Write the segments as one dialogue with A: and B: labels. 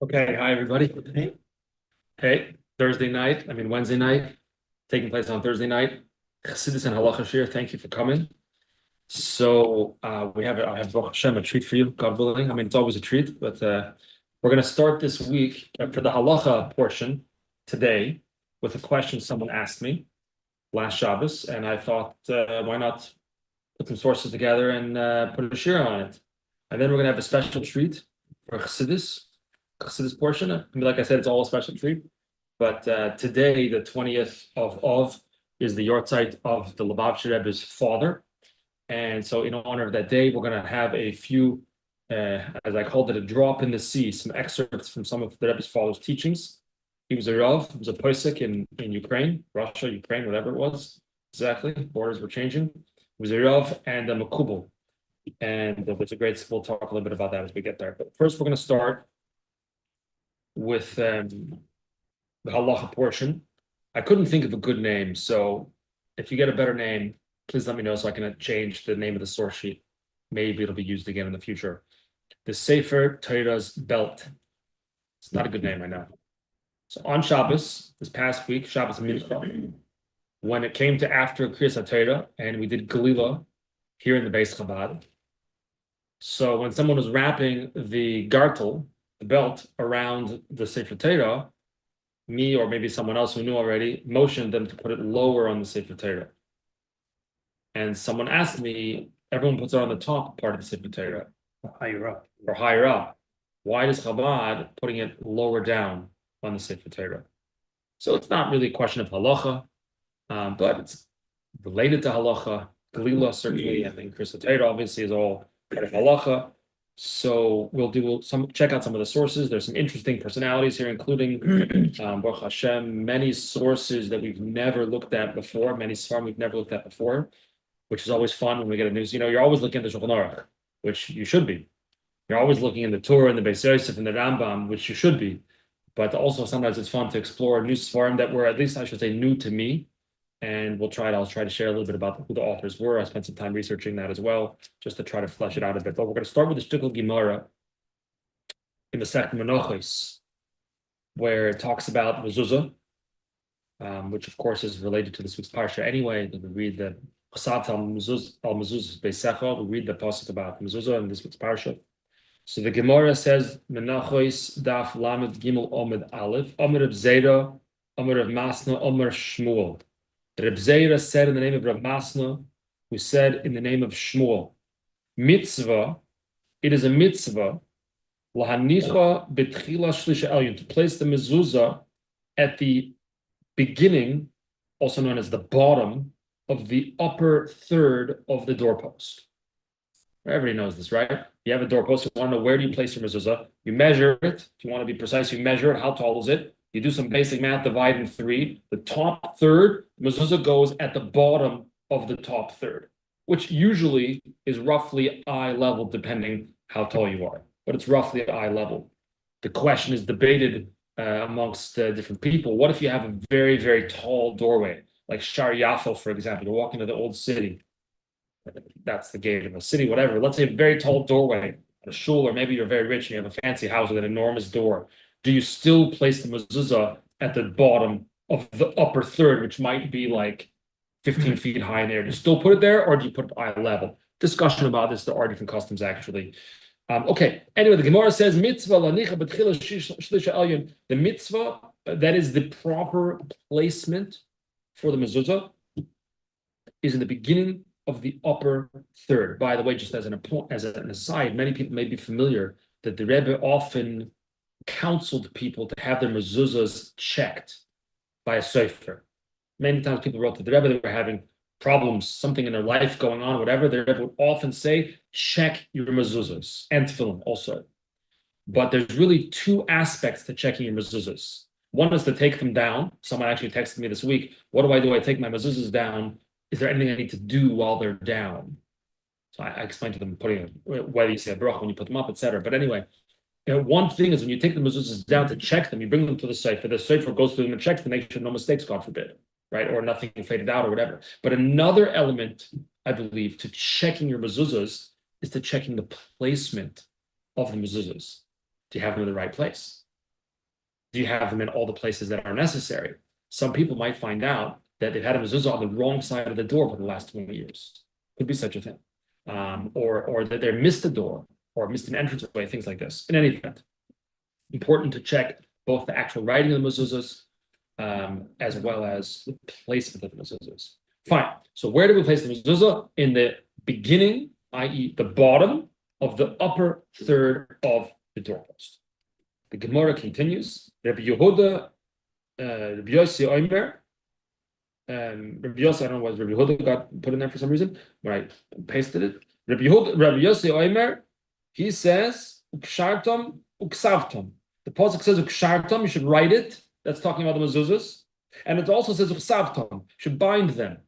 A: Okay, hi everybody. Hey, Wednesday night, taking place on Thursday night. Chassidus and Halacha Shir, thank you for coming. So I have Baruch Hashem, a treat for you, God willing. It's always a treat, but we're going to start this week for the Halacha portion today with a question someone asked me last Shabbos, and I thought, why not put some sources together and put a shir on it. And then we're going to have a special treat for Chassidus portion. Like I said, it's all a special treat. But today, the 20th of is the yahrzeit of the Lubavitcher Rebbe's father. And so in honor of that day, we're going to have a few, as I called it, a drop in the sea, some excerpts from some of the Rebbe's father's teachings. He was a Rav, he was a posek in Ukraine, Russia, Ukraine, whatever it was. Exactly, borders were changing. He was a Rav and a Makubal. And it's a great, we'll talk a little bit about that as we get there. But first, we're going to start with the halacha portion. I couldn't think of a good name, so if you get a better name, please let me know so I can change the name of the source sheet. Maybe it'll be used again in the future. The Sefer Torah's belt. It's not a good name right now. So on Shabbos, this past week, Shabbos Mincha, when it came to after Kriyas Torah, and we did Galila here in the Beis Chabad. So when someone was wrapping the gartel, the belt, around the Sefer Torah, me or maybe someone else who knew already motioned them to put it lower on the Sefer Torah. And someone asked me, everyone puts it on the top part of the Sefer Torah.
B: Higher up.
A: Or higher up. Why does Chabad putting it lower down on the Sefer Torah? So it's not really a question of halacha, but it's related to halacha. Galila certainly, I think Kriyas Torah obviously is all part of halacha. So we'll check out some of the sources. There's some interesting personalities here, including Baruch Hashem, many sources that we've never looked at before, many Sefarim we've never looked at before, which is always fun when we get a news. You're always looking at the Shulchan Aruch, which you should be. You're always looking in the Torah and the Beis Yosef and the Rambam, which you should be. But also sometimes it's fun to explore new Sefarim that were, at least I should say, new to me. And I'll try to share a little bit about who the authors were. I spent some time researching that as well, just to try to flesh it out a bit. But we're going to start with the Shtickl Gemara in the Sefer Menachos, where it talks about mezuzah, which of course is related to this week's parsha anyway. We read the Chasat al mezuzah beisecha. We read the pasuk about mezuzah in this week's parsha. So the Gemara says Menachos daf lamed gimel omed aleph omer Reb Zera omer Reb Masna omer Shmuel. Reb Zera said in the name of Reb Masna, who said in the name of Shmuel, mitzvah, it is a mitzvah, lahanicha betchila shlisha elyon, to place the mezuzah at the beginning, also known as the bottom, of the upper third of the doorpost. Everybody knows this, right? You have a doorpost, you want to know where do you place your mezuzah. You measure it. If you want to be precise, you measure it. How tall is it? You do some basic math, divide in three. The top third, mezuzah goes at the bottom of the top third, which usually is roughly eye level, depending how tall you are. But it's roughly eye level. The question is debated amongst different people. What if you have a very, very tall doorway, like Shar Yafo, for example? You're walking to the old city. That's the gate of a city, whatever. Let's say a very tall doorway at a shul, or maybe you're very rich and you have a fancy house with an enormous door. Do you still place the mezuzah at the bottom of the upper third, which might be like 15 feet high in the air? Do you still put it there, or do you put it eye level? Discussion about this. There are different customs, actually. Okay. Anyway, the Gemara says mitzvah lanicha betchila shlisha elyon. The mitzvah, that is the proper placement for the mezuzah, is in the beginning of the upper third. By the way, just as an aside, many people may be familiar that the Rebbe often counseled people to have their mezuzahs checked by a Sefer. Many times people wrote to the Rebbe that were having problems, something in their life going on, whatever. The Rebbe would often say, check your mezuzahs, and tefillin also. But there's really two aspects to checking your mezuzahs. One is to take them down. Someone actually texted me this week, what do? I take my mezuzahs down. Is there anything I need to do while they're down? So I explained to them whether you say a bracha when you put them up, etc. But anyway, one thing is when you take the mezuzahs down to check them, you bring them to the Sefer. The Sefer goes through them and checks to make sure no mistakes, God forbid, right? Or nothing faded out or whatever. But another element, I believe, to checking your mezuzahs is to checking the placement of the mezuzahs. Do you have them in the right place? do you have them in all the places that are necessary? Some people might find out that they've had a mezuzah on the wrong side of the door for the last 20 years. Could be such a thing. Or that they missed a door or missed an entranceway, things like this. In any event, important to check both the actual writing of the mezuzahs as well as the placement of the mezuzahs. Fine. So where do we place the mezuzah? In the beginning, i.e. the bottom of the upper third of the doorpost. The Gemara continues. Rebbe Yehuda, Rebbe Yossi Omer, Rebbe Yossi, I don't know why Rebbe Yehuda got put in there for some reason, but I pasted it. Rebbe Yossi Omer, he says, Ukshartam, Uksavtam. The pasuk says Ukshartam, you should write it. That's talking about the mezuzahs. And it also says Uksavtam, you should bind them.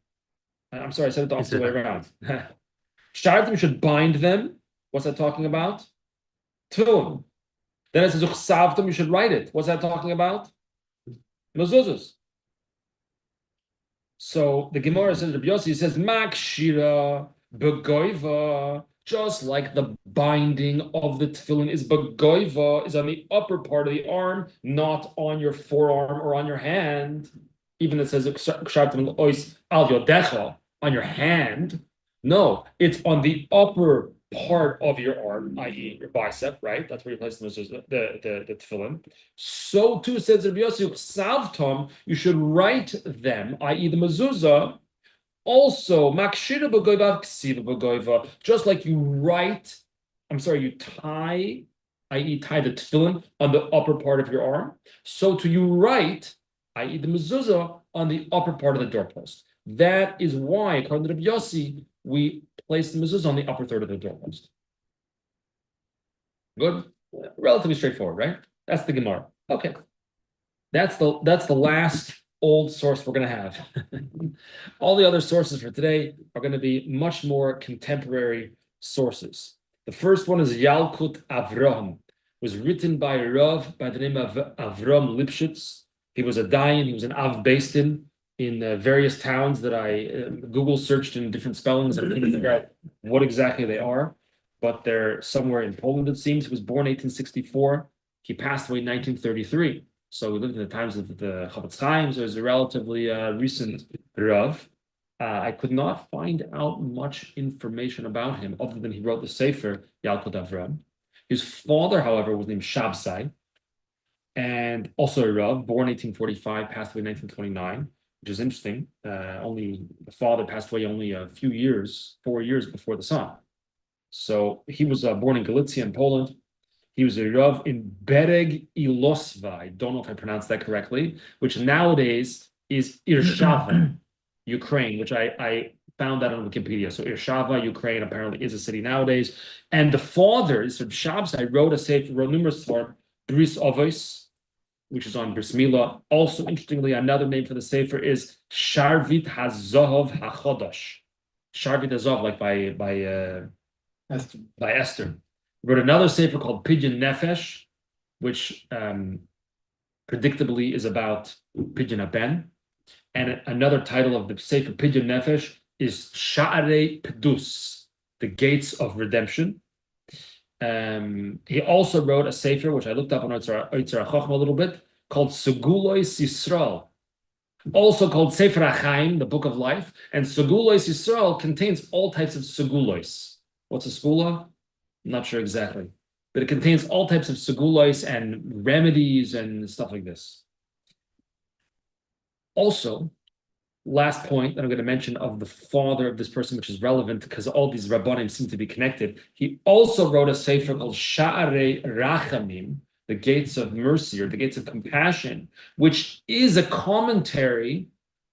A: I'm sorry, I said it the opposite way around. Ukshartam, you should bind them. What's that talking about? Tefillin. Then it says Uksavtam, you should write it. What's that talking about? Mezuzahs. So the Gemara says, Rabbi Yossi says, Makshira begoiva, just like the binding of the tefillin is begoiva, is on the upper part of the arm, not on your forearm or on your hand. Even it says ois al yodecha, on your hand. No, it's on the upper part of your arm, i.e. your bicep, right? That's where you place the tefillin. So too says Rabbi Yossi, savtam, you should write them, i.e. the mezuzah, also makshira b'goiva ksiva b'goiva, just like you write, you tie, i.e. tie the tefillin on the upper part of your arm, so too you write, i.e. the mezuzah, on the upper part of the doorpost. That is why, according to Rabbi Yossi, we place the mezuzah on the upper third of the doorpost. Good? Relatively straightforward, right? That's the Gemara. Okay. That's the last old source we're going to have. All the other sources for today are going to be much more contemporary sources. The first one is Yalkut Avraham. It was written by a Rav by the name of Avram Lipschitz. He was a Dayan. He was an Av based in various towns that I Google searched in different spellings and couldn't figure out what exactly they are, but they're somewhere in Poland, it seems. He was born 1864. He passed away in 1933. So we lived in the times of the Chavetz Chaim, so it was a relatively recent Rav. I could not find out much information about him other than he wrote the Sefer, Yalkut Avram. His father, however, was named Shabsai, and also a Rav, born 1845, passed away in 1929. Which is interesting. Only the father passed away only a few years, 4 years before the son. So he was born in Galicia in Poland. He was a Rav in Bereg Ilosva. I don't know if I pronounced that correctly, which nowadays is Irshava, Ukraine, which I found that on Wikipedia. So Irshava, Ukraine, apparently is a city nowadays. And the father, so Shabsai, wrote numerous for Bris Avos, which is on Bris Milah. Also, interestingly, another name for the Sefer is Sharvit HaZohov HaChodosh. Sharvit HaZohov, like by Esther. Wrote another Sefer called Pidyon Nefesh, which predictably is about Pidyon Aben. And another title of the Sefer Pidyon Nefesh is Sha'arei Pedus, the Gates of Redemption. He also wrote a Sefer, which I looked up on Oitzer HaChochma a little bit, called Segulois Yisrael, also called Sefer HaChaim, the Book of Life. And Segulois Yisrael contains all types of segulois. What's a segula? I'm not sure exactly. But it contains all types of segulois and remedies and stuff like this. Also, last point that I'm going to mention of the father of this person, which is relevant because all these Rabbanim seem to be connected. He also wrote a Sefer called Sha'arei Rachamim, the Gates of Mercy or the Gates of Compassion, which is a commentary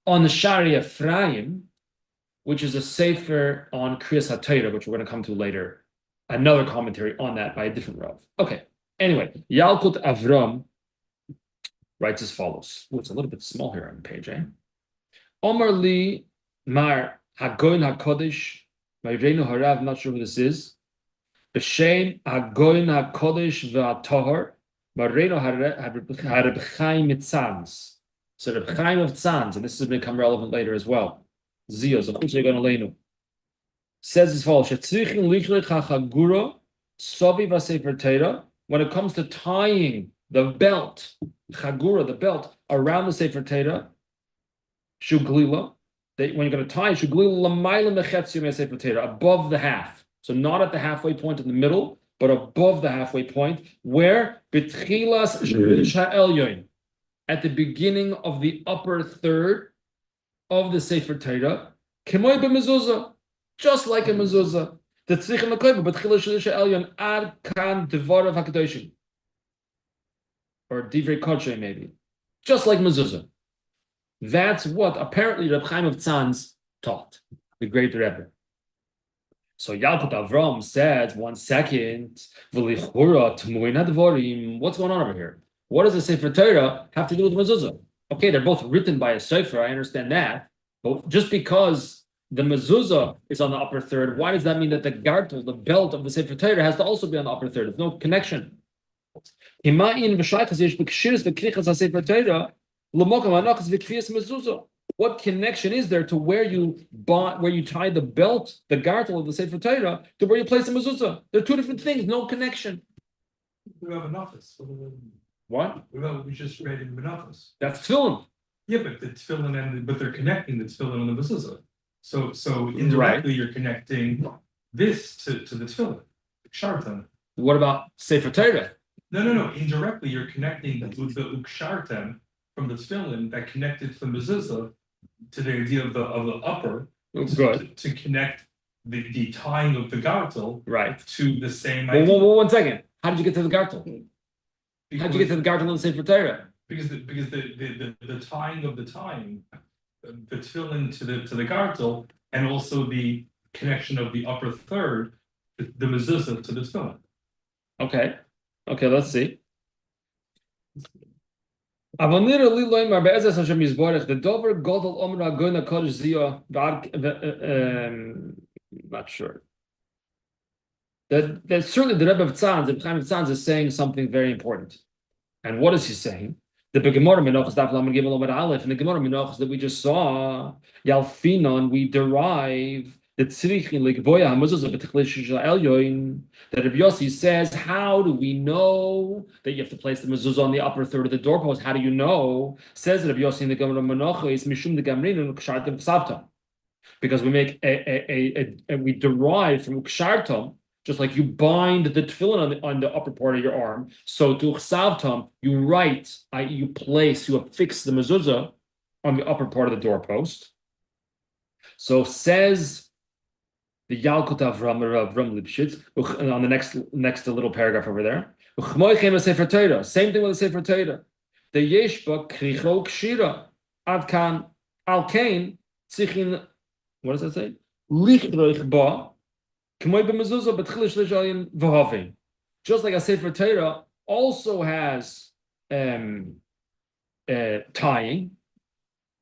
A: on the Sha'arei Ephraim, which is a Sefer on Kriyas HaTorah, which we're going to come to later. Another commentary on that by a different Rav. Okay. Anyway, Yalkut Avram writes as follows. Oh, it's a little bit small here on the page, eh? Omar Li Mar Hagoin HaKodesh, Ma'irenu Harav, I'm not sure who this is. B'Shem Hagoin HaKodesh V'Atohar, Ma'irenu Hareb Chaim Mitzans. So Reb Chaim of Tzanz, and this has become relevant later as well. Zio, Zachush Egon Aleinu. Says as follows, Shetzrichin Lichlich HaChagura, Sovi VaSefer Torah, when it comes to tying the belt, chagura, the belt around the Sefer Torah, shuglila. When you're going to tie shuglila lamayla mechetzim Sefer Torah, above the half. So not at the halfway point in the middle, but above the halfway point, where betchilas elyon, at the beginning of the upper third of the Sefer Torah, kemoy b'mezuzah, just like a mezuzah. The tzrichim hakoyva betchilas elyon ad kan devarav hakadoshim, or divrei kodshay maybe, just like mezuzah. That's what apparently Reb Chaim of Tzanz taught, the great Rebbe. So Yalkut Avram said, 1 second, what's going on over here? What does the Sefer Torah have to do with mezuzah? Okay, they're both written by a Sefer, I understand that, but just because the mezuzah is on the upper third, why does that mean that the gartel, the belt of the Sefer Torah, has to also be on the upper third? There's no connection. What connection is there to where you tie the belt, the gartel of the Sefer Torah, to where you place the mezuzah? They're two different things, no connection.
B: We have an office.
A: What?
B: We just read in Menachos.
A: That's tefillin.
B: Yeah, but the tefillin but they're connecting the tefillin and the mezuzah. So indirectly you're connecting this to the tefillin, ukshartem.
A: What about Sefer Torah?
B: No. Indirectly you're connecting the ukshartem from the tefillin that connected to the mezuzah to the idea of the upper.
A: Good.
B: To connect the tying of the gartel
A: right
B: to the same idea.
A: Well, 1 second. How did you get to the gartel? How did you get to the gartel in the Sefer Torah?
B: Because the tying of the tefillin to the gartel, and also the connection of the upper third, the mezuzah to the tefillin.
A: Okay, let's see. The dover godel omra goyna kodesh ziyah. Not sure. That certainly the Rebbe of Tzanz, the Chaim of Tzanz, is saying something very important. And what is he saying? The Gemara Menachos Daf Lamed Gimel Amud Aleph, and the Gemara Menachos that we just saw, Yalfinon, we derive the Tzrichin Likboya Hamuzos of B'Tichlish Elyoin. That Rabbi Yossi says, how do we know that you have to place the mezuzah on the upper third of the doorpost? How do you know? Says Rabbi Yossi in the Gemara Menachos, Mishum the Gamrin and Ukshartam Ksabtam, because we make we derive from Ukshartam. Just like you bind the tefillin on the upper part of your arm, so to chsavtam, you write, you affix the mezuzah on the upper part of the doorpost. So says the Yalkut Avram Lipshitz on the next little paragraph over there. Same thing with the Sefer Torah. The Yeshba kricho kshira ad kan al kain tzichin. What does that say? Lichroich ba. Just like a Sefer Torah also has tying.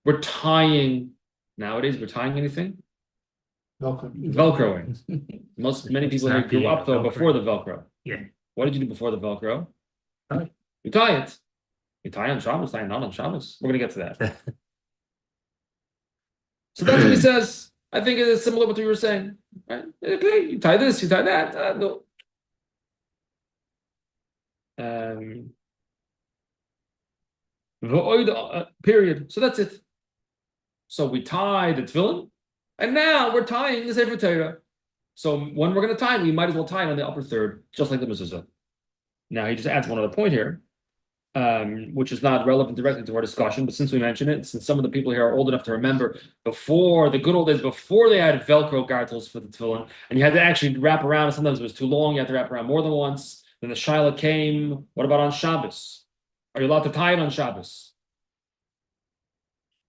A: We're tying nowadays. We're tying anything? Velcroing. Many people here grew up though before the Velcro.
C: Yeah.
A: What did you do before the Velcro? You tie it. You tie on Shabbos, tie not on Shabbos. We're gonna get to that. So that's what he says. I think it is similar to what you were saying. Right? Okay, you tie this, you tie that. No. Period. So that's it. So we tie the tefillin, and now we're tying the Sefer Torah. So when we're going to tie it, we might as well tie it on the upper third, just like the mezuzah. Now he just adds one other point here, which is not relevant directly to our discussion, but since we mentioned it, since some of the people here are old enough to remember, before the good old days, before they had Velcro gartels for the tefillin, and you had to actually wrap around, and sometimes it was too long, you had to wrap around more than once. Then the Shaila came, what about on Shabbos? Are you allowed to tie it on Shabbos?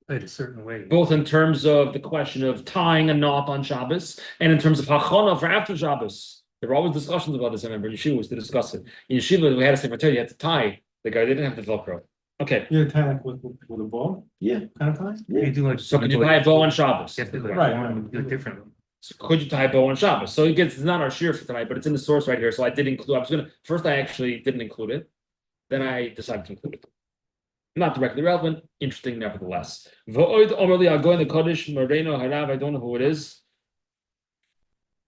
C: A certain way.
A: Both in terms of the question of tying a knot on Shabbos, and in terms of hachana for after Shabbos. There were always discussions about this, I remember, in Yeshiva was to discuss it. In Yeshiva, we had a Sefer Torah, you had to tie the guy, they didn't have the Velcro. Okay.
B: You tie like with a bow?
A: Yeah.
B: Kind of tie?
C: You do like
A: So could you tie a bow on Shabbos?
C: You have to do it
B: Right.
C: do it differently.
A: So could you tie a bow on Shabbos? So it's not our shir for tonight, but it's in the source right here. So I did include, I actually didn't include it. Then I decided to include it. Not directly relevant, interesting nevertheless. Vo'od Omerli Agoin the Kodesh Moreno Harav, I don't know who it is.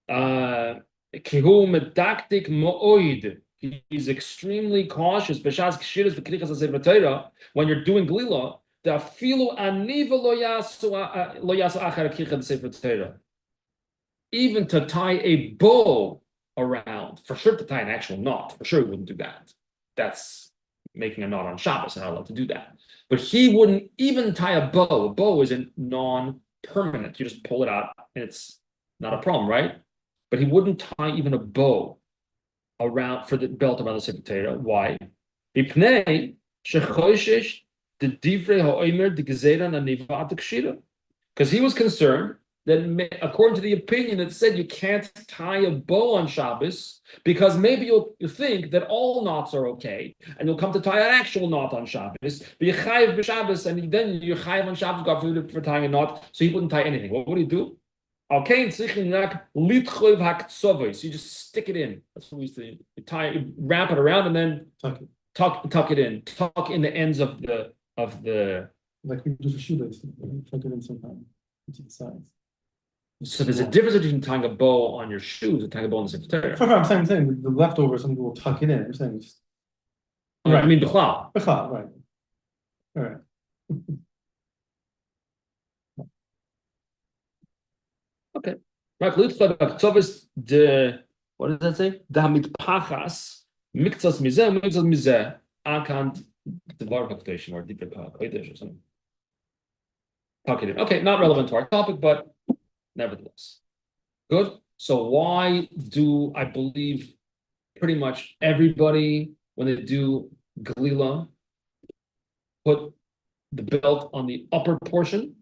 A: Kihu Medaktik Mo'oid He's extremely cautious. B'shas kshiras v'krichas haSefer Torah, when you're doing glila, the afilu aniva lo yasu achar krichas Sefer Torah. Even to tie a bow around, for sure to tie an actual knot, for sure he wouldn't do that. That's making a knot on Shabbos, and not allowed to do that. But he wouldn't even tie a bow. A bow is a non-permanent. You just pull it out, and it's not a problem, right? But he wouldn't tie even a bow around for the belt around the Sefer Torah. Why? Because he was concerned that, according to the opinion that said you can't tie a bow on Shabbos, because maybe you'll think that all knots are okay, and you'll come to tie an actual knot on Shabbos, but you're chayiv b'Shabbos, and then you're chayiv on Shabbos, God forbid, for tying a knot, so he wouldn't tie anything. What would he do? Okay, so you just stick it in. That's what we used to do. You wrap it around, and then tuck it in. Tuck in the ends of the
C: like we do for shoelace, tuck it in sometime into the sides.
A: So there's a difference between tying a bow on your shoes and tying a bow on the Sefer Torah.
C: I'm saying the leftover, some people will tuck it in. I'm saying just
A: Right. I mean, b'chlal.
C: B'chlal, right. All right.
A: Okay. Right. What does that say? Damit pachas miktzas mizeh akant devar hakdoshim or deeper kodesh or something. Tuck it in. Okay, not relevant to our topic, but nevertheless, good. So why do I believe pretty much everybody, when they do Galila, put the belt on the upper portion?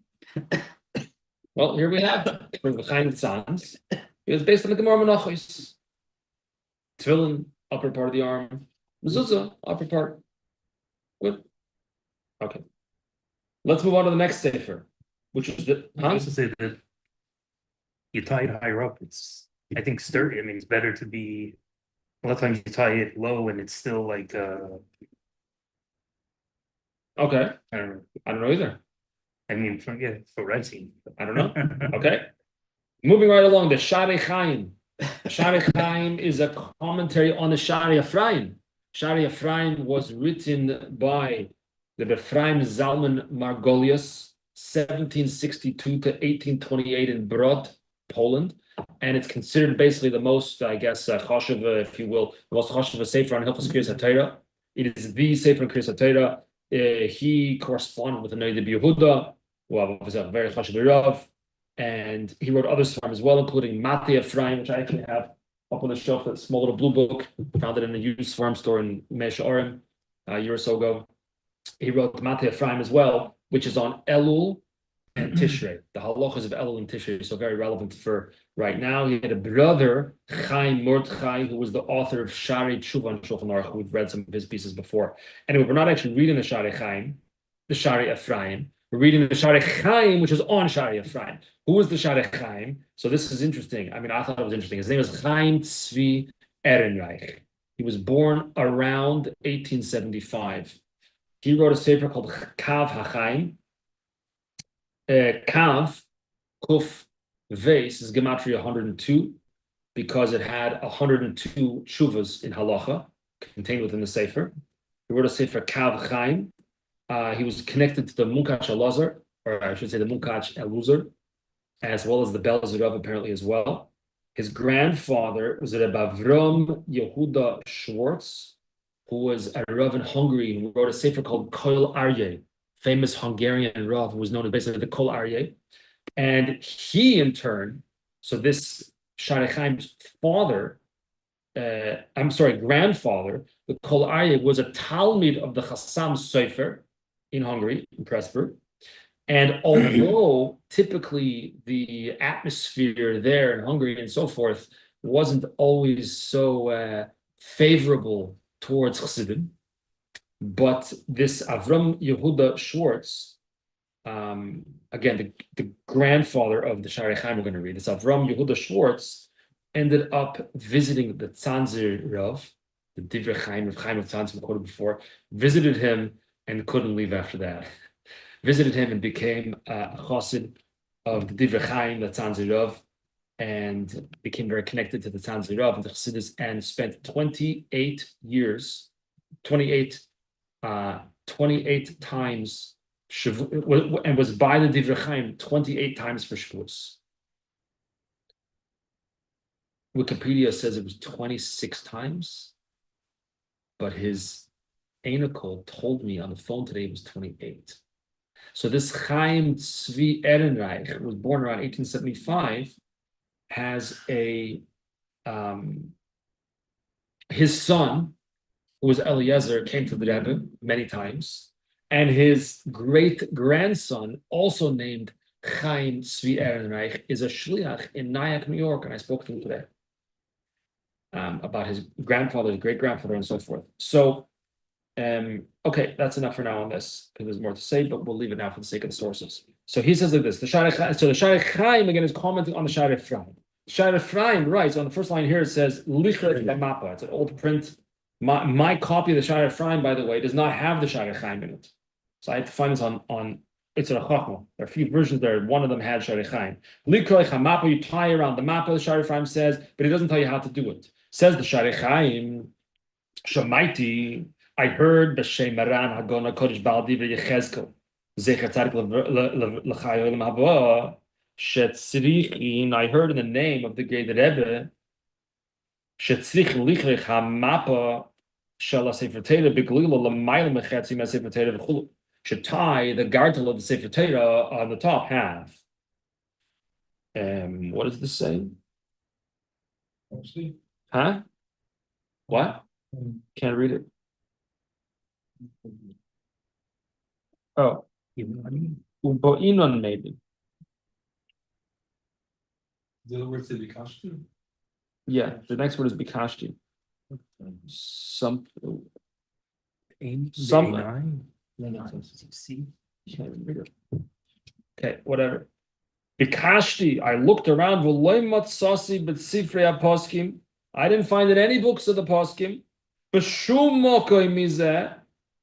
A: Well, here we have from the Chaim Tzans. It was based on the Gemara Menachos. Tefillin, upper part of the arm. Mezuzah, upper part. Good. Okay. Let's move on to the next Sefer, which is the.
D: I used to say that you tie it higher up. It's, I think, sturdy. I mean, it's better to be. A lot of times you tie it low and it's still like.
A: Okay.
D: I don't know.
A: I don't know either.
D: I mean, for what I've seen.
A: I don't know. Okay. Moving right along, the Shari Chaim. Shari Chaim is a commentary on the Shari Ephraim. Shari Ephraim was written by the Ephraim Zalman Margolius, 1762 to 1828 in Brod, Poland. And it's considered basically the most, I guess, choshev, if you will, the most choshev Sefer on Hilchos Kriyas HaTorah. It is the Sefer on Kriyas HaTorah. He corresponded with the Noida Yehuda, who was a very chashuv Rav, and he wrote other Sefarim as well, including Matei Ephraim, which I actually have up on the shelf, that small little blue book. Found it in a used farm store in Mesh Orim a year or so ago. He wrote Matei Ephraim as well, which is on Elul and Tishrei, the halachas of Elul and Tishrei, so very relevant for right now. He had a brother, Chaim Mordechai, who was the author of Shari Tshuva on Shulchan Aruch. We've read some of his pieces before. Anyway, we're not actually reading the Shari Chaim, the Shari Ephraim. We're reading the Shari Chaim, which is on Shari Ephraim. Who was the Shari Chaim? So this is interesting. I mean, I thought it was interesting. His name is Chaim Tzvi Ehrenreich. He was born around 1875. He wrote a sefer called Kav HaChaim. Kav, Kuf, Vase is gematria 102 because it had 102 shuvas in halacha contained within the sefer. He wrote a sefer Kav Chaim. He was connected to the Munkach Elazar, or I should say the Munkach Eluzar, as well as the Belzer Rav apparently as well. His grandfather was Rebbe Avram Yehuda Schwartz, who was a Rav in Hungary, who wrote a sefer called Kol Aryeh, famous Hungarian Rav, who was known as basically the Kol Aryeh. And he, in turn, so this Shari Chaim's father, grandfather, the Kol Aryeh, was a Talmid of the Chassam Sefer in Hungary, in Pressburg. And although typically the atmosphere there in Hungary and so forth wasn't always so favorable towards Chassidim, but this Avram Yehuda Schwartz, again, the grandfather of the Shari Chaim we're going to read, this Avram Yehuda Schwartz ended up visiting the Tzanzir Rav, the Divrei Chaim of Tzanzir we quoted before, visited him and couldn't leave after that. Visited him and became a chassid of the Divrei Chaim, the Tzanzir Rav, and became very connected to the sounds of Rav and the Chassidus, and spent 28 years, 28 times and was by the Divrei Chaim 28 times for Shavuos. Wikipedia says it was 26 times, but his Einikel told me on the phone today it was 28. So this Chaim Tzvi Ehrenreich, who was born around 1875, has his son, who was Eliezer, came to the Rebbe many times, and his great-grandson, also named Chaim Tzvi Ehrenreich, is a shliach in Nyack, New York, and I spoke to him today about his grandfather, his great-grandfather, and so forth. So, okay, that's enough for now on this, because there's more to say, but we'll leave it now for the sake of the sources. So he says like this, the Sha'arei Chaim, again, is commenting on the Sha'arei Ephraim. Sha'arei Ephraim writes, on the first line here, it says, Licher Mappa. It's an old print. My copy of the Sha'arei Ephraim, by the way, does not have the Sha'arei Chaim in it. So I had to find this on it's a Chachma. There are a few versions there. One of them had Sha'arei Chaim. Licher Mappa, you tie around the Mappa, the Sha'arei Ephraim says, but it doesn't tell you how to do it. Says the Sha'arei Chaim, Shamaiti, I heard B'Shem Maran Hagona Kodesh Baal Divrei Yechezkel Zecher Tzadik L'Chayolim Haba Shetzrichin. I heard in the name of the great Rebbe Shetzrich Lichrich HaMapa Shel HaSefer Torah B'Glila L'Mayla Mechetzim HaSefer Torah V'Chulu. Should tie the gartel of the Sefer Torah on the top half. What does this say? Huh? What? Can't read it. Oh, Uboinon maybe.
B: The other word say Bikashti?
A: Yeah, the next word is Bikashti. Some. Okay, whatever. Bikashti, I looked around. I didn't find in any books of the poskim.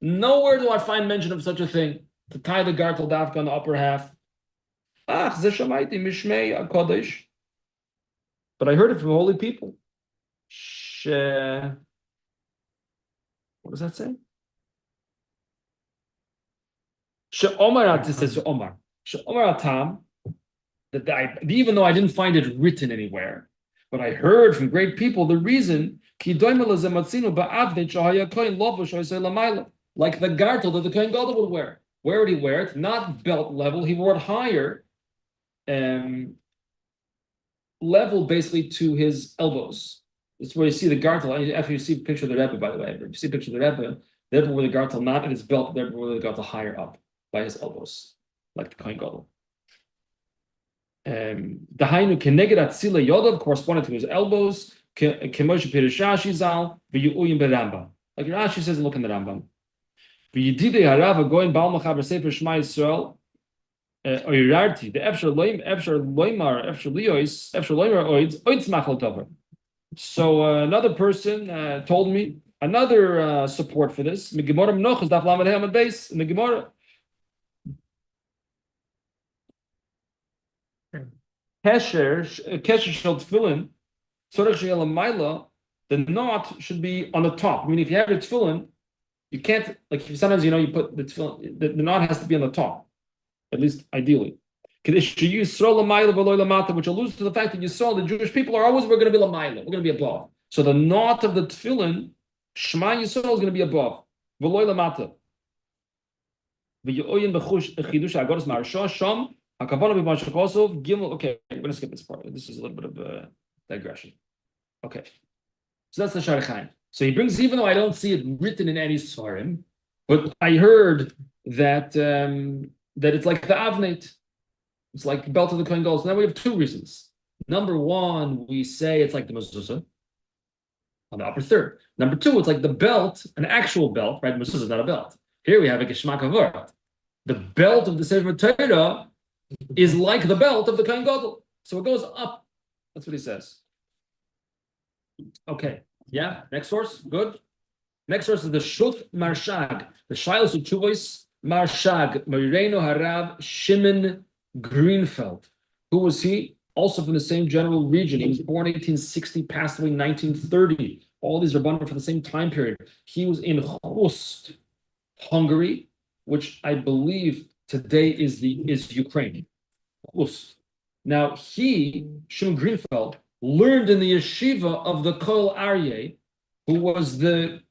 A: Nowhere do I find mention of such a thing, to tie the gartel dafka on the upper half. But I heard it from holy people. What does that say? It says Omar. That even though I didn't find it written anywhere, but I heard from great people the reason, like the gartel that the Kohen Gadol would wear. Where would he wear it? Not belt level, he wore it higher, level basically to his elbows. It's where you see the gartel. After you see a picture of the Rebbe, by the way, if you see a picture of the Rebbe wore the gartel not at his belt, the Rebbe wore the gartel higher up by his elbows, like the Kohen Gadol. The Hainu Keneged Atzila Yodov corresponded to his elbows. Kemoshe Pirishashi Zal v'Yu'uyim beRambam. Like Rashi says, look in the Rambam. V'Yididei Harav going Baal Machaber Sefer Shema Yisrael Oirarti the Efshar Loimar Oids Machal Tover. So another person told me another support for this. Gemara Mnochas Daf Lamed Hamad Beis in the Gemara. Kesher shel tefillin, tzorech sheyeh lamayla, the knot should be on the top. I mean, if you have a tefillin, you can't, like, sometimes, you put the tefillin, the knot has to be on the top, at least ideally. Which alludes to the fact that you saw the Jewish people are always, we're going to be lamayla, we're going to be above. So the knot of the tefillin, Shema Yisrael, is going to be above. V'loy lamata. V'yoyin b'chush chidush ha'agoras ma'arshah sham. Okay, we're going to skip this part. This is a little bit of a digression. Okay, so that's the Sha'arei Chaim. So he brings, even though I don't see it written in any Sfarim, but I heard that that it's like the Avneit. It's like the belt of the Kohen Gadol. So now we have two reasons. Number one, we say it's like the mezuzah on the upper third. Number two, it's like the belt, an actual belt, right? Mezuzah is not a belt. Here we have a Geshmak Avot. The belt of the Sefer Torah is like the belt of the Kohen Gadol. So it goes up. That's what he says. Okay. Yeah. Next source. Good. Next source is the Shut Marshag. The Shilas Uchuvois Marshag. Moireno Harav Shimon Greenfeld. Who was he? also from the same general region. He was born 1860, passed away 1930. All these Rabbanim for the same time period. He was in Khust, Hungary, which I believe today is Ukraine. Khust. Now he, Shimon Greenfeld, learned in the yeshiva of the Kol Aryeh, who was the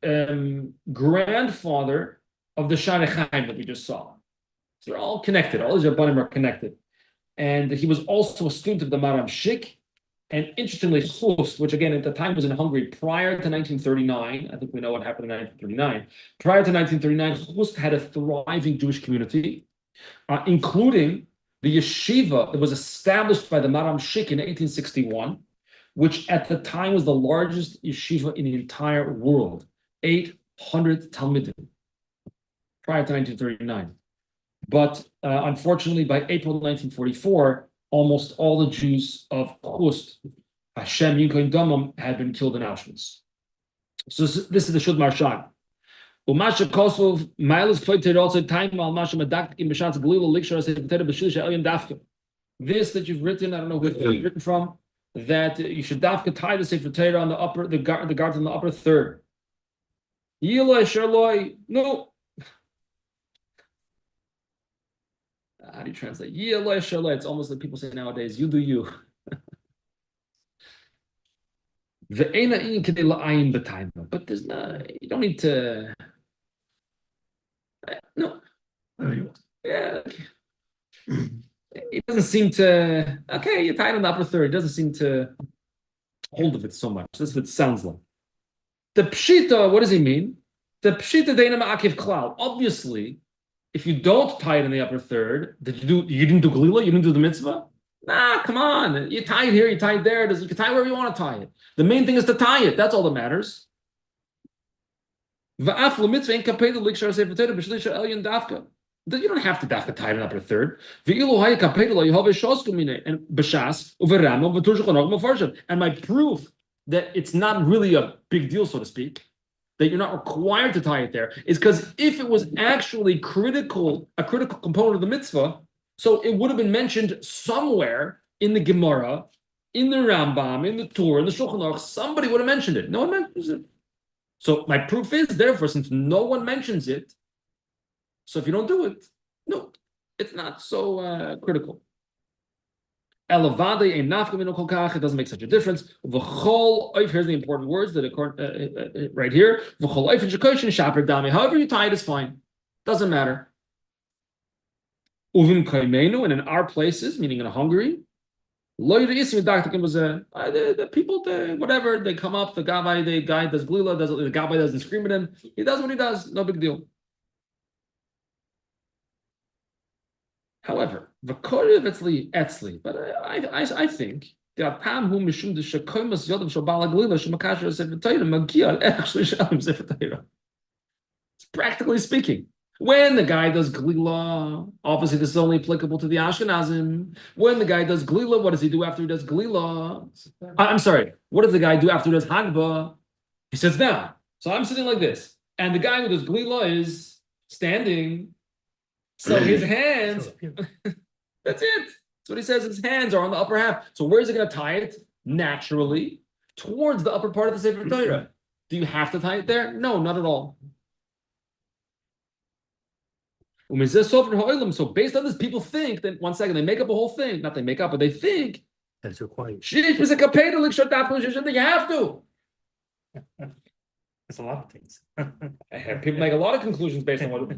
A: grandfather of the Shari Chaim that we just saw. So they're all connected. All these Rabbanim are connected. And he was also a student of the Maram Shik. And interestingly, Khust, which again at the time was in Hungary prior to 1939, I think we know what happened in 1939. Prior to 1939, Khust had a thriving Jewish community, including the yeshiva that was established by the Maram Shik in 1861, which at the time was the largest yeshiva in the entire world, 800 Talmidim, prior to 1939. But unfortunately, by April 1944, almost all the Jews of Khust, Hashem Yinkoin Damam, had been killed in Auschwitz. So this is the Shud Marshan. Umasha Kosov, Miles Kloiter also time while Masha Madak in Bishat's Galil Licture said Dafka. This that you've written, I don't know who you've written from, that you should dafka tie the Sefer Torah on the upper, the guard on the upper third. Yiloi Sherloi, no. How do you translate? Yiloi Sherloi. It's almost like people say nowadays, you do you. But there's no, you don't need to. No. Yeah. It doesn't seem to. Okay, you're tied on the upper third. It doesn't seem to hold of it so much. That's what it sounds like. The pshita, what does he mean? The pshita deina ma'akiv klal. Obviously, if you don't tie it in the upper third, you didn't do glila? You didn't do the mitzvah? Nah, come on. You tie it here, you tie it there. You can tie wherever you want to tie it. The main thing is to tie it. That's all that matters. You don't have to dafka tie it in upper third. And my proof that it's not really a big deal, so to speak, that you're not required to tie it there, is because if it was actually a critical component of the mitzvah, so it would have been mentioned somewhere in the Gemara, in the Rambam, in the Torah, in the Shulchan Aruch. Somebody would have mentioned it. No one mentions it. So my proof is, therefore, since no one mentions it, so if you don't do it, no, it's not so critical. It doesn't make such a difference. Here's the important words that right here. However you tie it is fine. Doesn't matter. And in our places, meaning in Hungary, the people, whatever, they come up, the guy does glila, the gabbai doesn't scream at him. He does what he does, no big deal. However, but I think practically speaking, when the guy does glila, obviously this is only applicable to the Ashkenazim. When the guy does glila, what does he do after he does glila? I'm sorry, what does the guy do after he does Hagbah? He sits down. So I'm sitting like this, and the guy who does glila is standing. So his hands, that's it. That's what he says. His hands are on the upper half. So where is he going to tie it? Naturally, towards the upper part of the Sefer Torah. Do you have to tie it there? No, not at all. So based on this, people think that, one second, they make up a whole thing. Not they make up, but they think
D: that's required.
A: You have to.
D: There's a lot of things.
A: People make a lot of conclusions based on what.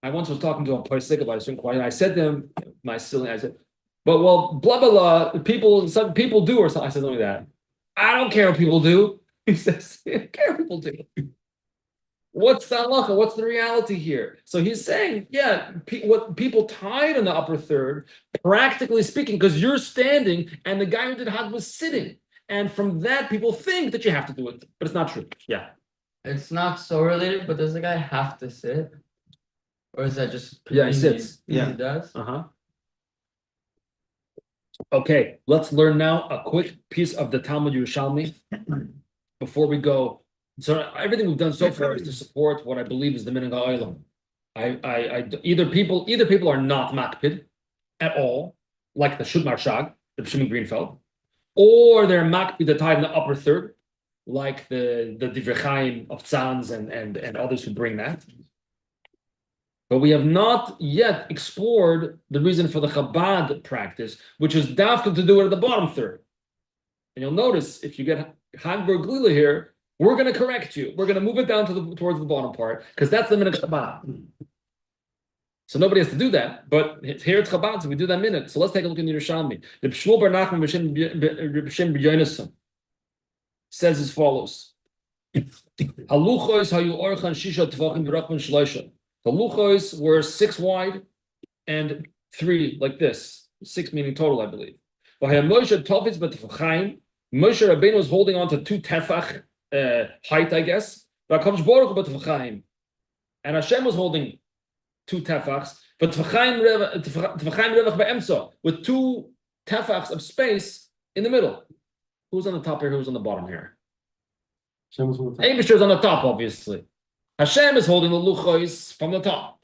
A: I once was talking to a Paisik about a certain question. I said to him, I said, but well, blah blah blah. Some people do, or something. I said something like that. I don't care what people do. He says, I don't care what people do. What's the halacha? What's the reality here? So he's saying, yeah, what people tied in the upper third, practically speaking, because you're standing and the guy who did Hajj was sitting. And from that, people think that you have to do it, but it's not true. Yeah.
E: It's not so related, but does the guy have to sit? Or is that just
A: he sits?
E: Yeah, he does.
A: Okay, let's learn now a quick piece of the Talmud Yerushalmi before we go. So everything we've done so far is to support what I believe is the minhag ha'olam. Either people are not makpid at all, like the Shudmar Shag, the Shimon Greenfeld, or they're makpi the tied in the upper third, like the Divrei Chaim of Tzans and others who bring that. But we have not yet explored the reason for the Chabad practice, which is dafka to do it at the bottom third. And you'll notice if you get Hagbar Glila here, we're going to correct you. We're going to move it down towards the bottom part because that's the minute Chabad. So nobody has to do that, but here it's Chabad, so we do that minute. So let's take a look in Yerushalmi. The Shmuel Bar Nachman B'Shem B'Yonason says as follows: Haluchos hayu orchan shisha tvachim b'rachman shloisha. The luchos were 6 wide and 3 like this, 6 meaning total, I believe. Moshe Rabbeinu was holding on to 2 tefach height, I guess. And Hashem was holding 2 tefachs, but with 2 tefachs of space in the middle. Who's on the top here? Who's on the bottom here? Abishur is on the top, obviously. Hashem is holding the luchos from the top.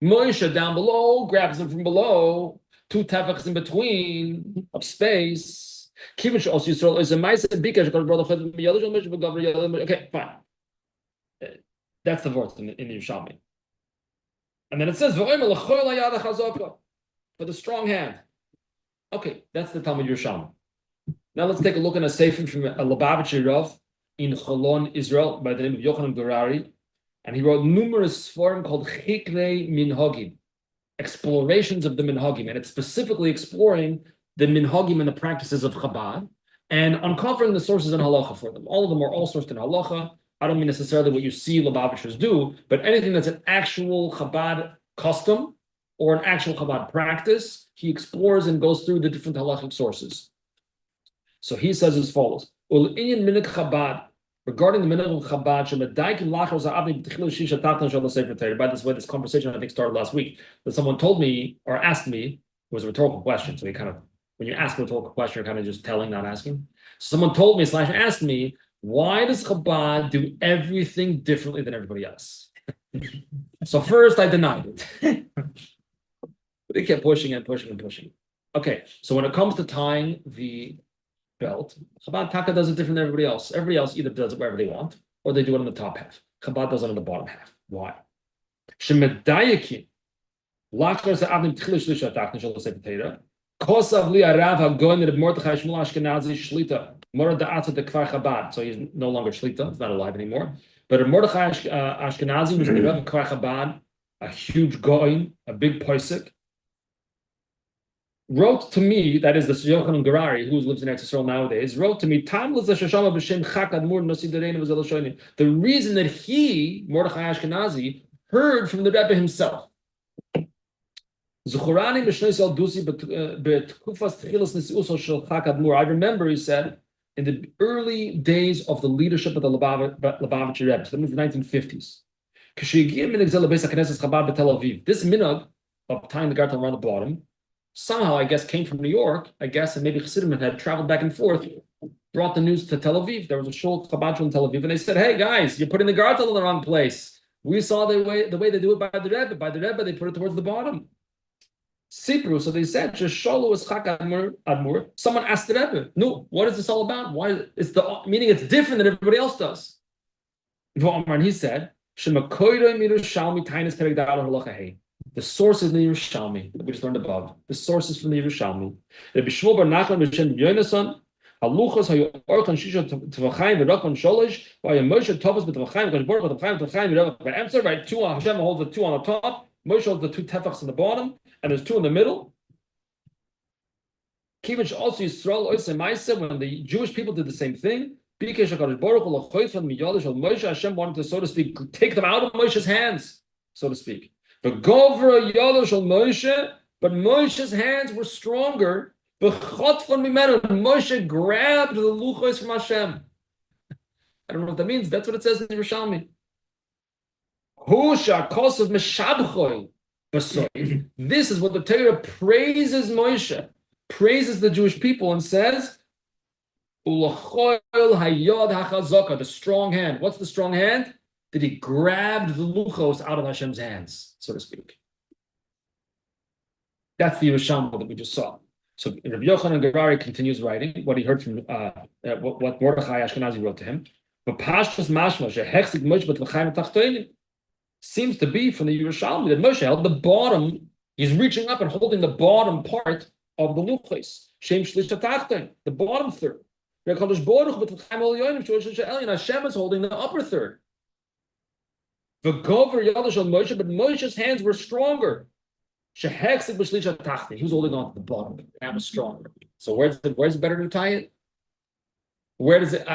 A: Moshe down below grabs them from below. 2 tefachs in between of space. Okay, fine. That's the verse in Yerushalmi. And then it says, for the strong hand. Okay, that's the Talmud Yerushalmi. Now let's take a look at a Sefer from a Lubavitcher Rav in Cholon, Israel, by the name of Yochanan Gerari. And he wrote numerous forms called Chikrei Minhagim, explorations of the Minhagim. And it's specifically exploring the Minhagim and the practices of Chabad and uncovering the sources in Halacha for them. All of them are all sourced in Halacha. I don't mean necessarily what you see Lubavitchers do, but anything that's an actual Chabad custom or an actual Chabad practice, he explores and goes through the different halachic sources. So he says as follows: regarding the minhag of Chabad, by this way, this conversation I think started last week, that someone told me or asked me, it was a rhetorical question. So he kind of, when you ask a rhetorical question, you're kind of just telling, not asking. Someone told me / asked me, why does Chabad do everything differently than everybody else? So first I denied it. But they kept pushing and pushing and pushing. Okay, so when it comes to tying the belt, Chabad Taka does it different than everybody else. Everybody else either does it wherever they want, or they do it on the top half. Chabad does it on the bottom half. Why? So he's no longer Shlita, he's not alive anymore. But Mordechai Ashkenazi was the Rebbe of Kfar Chabad, a huge goin, a big posek, wrote to me, that is the Yochanan Gerari, who lives in Eretz Yisrael nowadays, wrote to me, the reason that he, Mordechai Ashkenazi, heard from the Rebbe himself. I remember, he said, in the early days of the leadership of the Lubavitcher Rebbe, so that means the 1950s. This minhag of tying the gartel around the bottom, somehow, I guess, came from New York, I guess, and maybe Chassidim had traveled back and forth, brought the news to Tel Aviv. There was a shul Chabad shul in Tel Aviv, and they said, hey guys, you're putting the gartel in the wrong place. We saw the way they do it by the Rebbe. By the Rebbe, they put it towards the bottom. Sipru, so they said, Shesholu is Chak Admur. Someone asked the Rebbe, no, what is this all about? Why it's the meaning it's different than everybody else does. And he said, the source is in the Yerushalmi that we just learned above. The source is from the Yerushalmi. Rebbe Shmuel Bar Nachman B'Shem B'Yonason, Haluchos hayu orchan shisha tvachayim v'rachman sholish, v'ayam Moshe tovas b'tvachayim v'kadosh baruch v'tvachayim v'tvachayim v'rachman. Right, 2 on Hashem holds the 2 on the top. Moshe holds the 2 tefachs on the bottom, and there's 2 in the middle. Kivich also Yisrael oisem ma'aseh, when the Jewish people did the same thing. Bikesh hakadosh baruch hu l'choyt from miyolish al Moshe. Hashem wanted to, so to speak, take them out of Moshe's hands, so to speak. But Govra Yolish al Moshe, but Moshe's hands were stronger. B'chot from mimenu, Moshe grabbed the luchos from Hashem. I don't know what that means. That's what it says in Yerushalmi. Husha kosav meshabchoy b'soy. This is what the Torah praises Moshe, praises the Jewish people, and says, Ulachoil hayod hachazaka, the strong hand. What's the strong hand? That he grabbed the luchos out of Hashem's hands, so to speak. That's the Yerushalmi that we just saw. So Rabbi Yochanan Gerari continues writing what he heard from what Mordechai Ashkenazi wrote to him. But Pashtus Mashma shehechzik Moshe b'tlechaim tachtonim seems to be from the Yerushalmi that Moshe held the bottom. He's reaching up and holding the bottom part of the luchos. Shem shlish tachtonim, the bottom third. Hashem is holding the upper third. But Moshe's hands were stronger. He was holding on to the bottom. That was stronger. So where's it better to tie it? Where does it?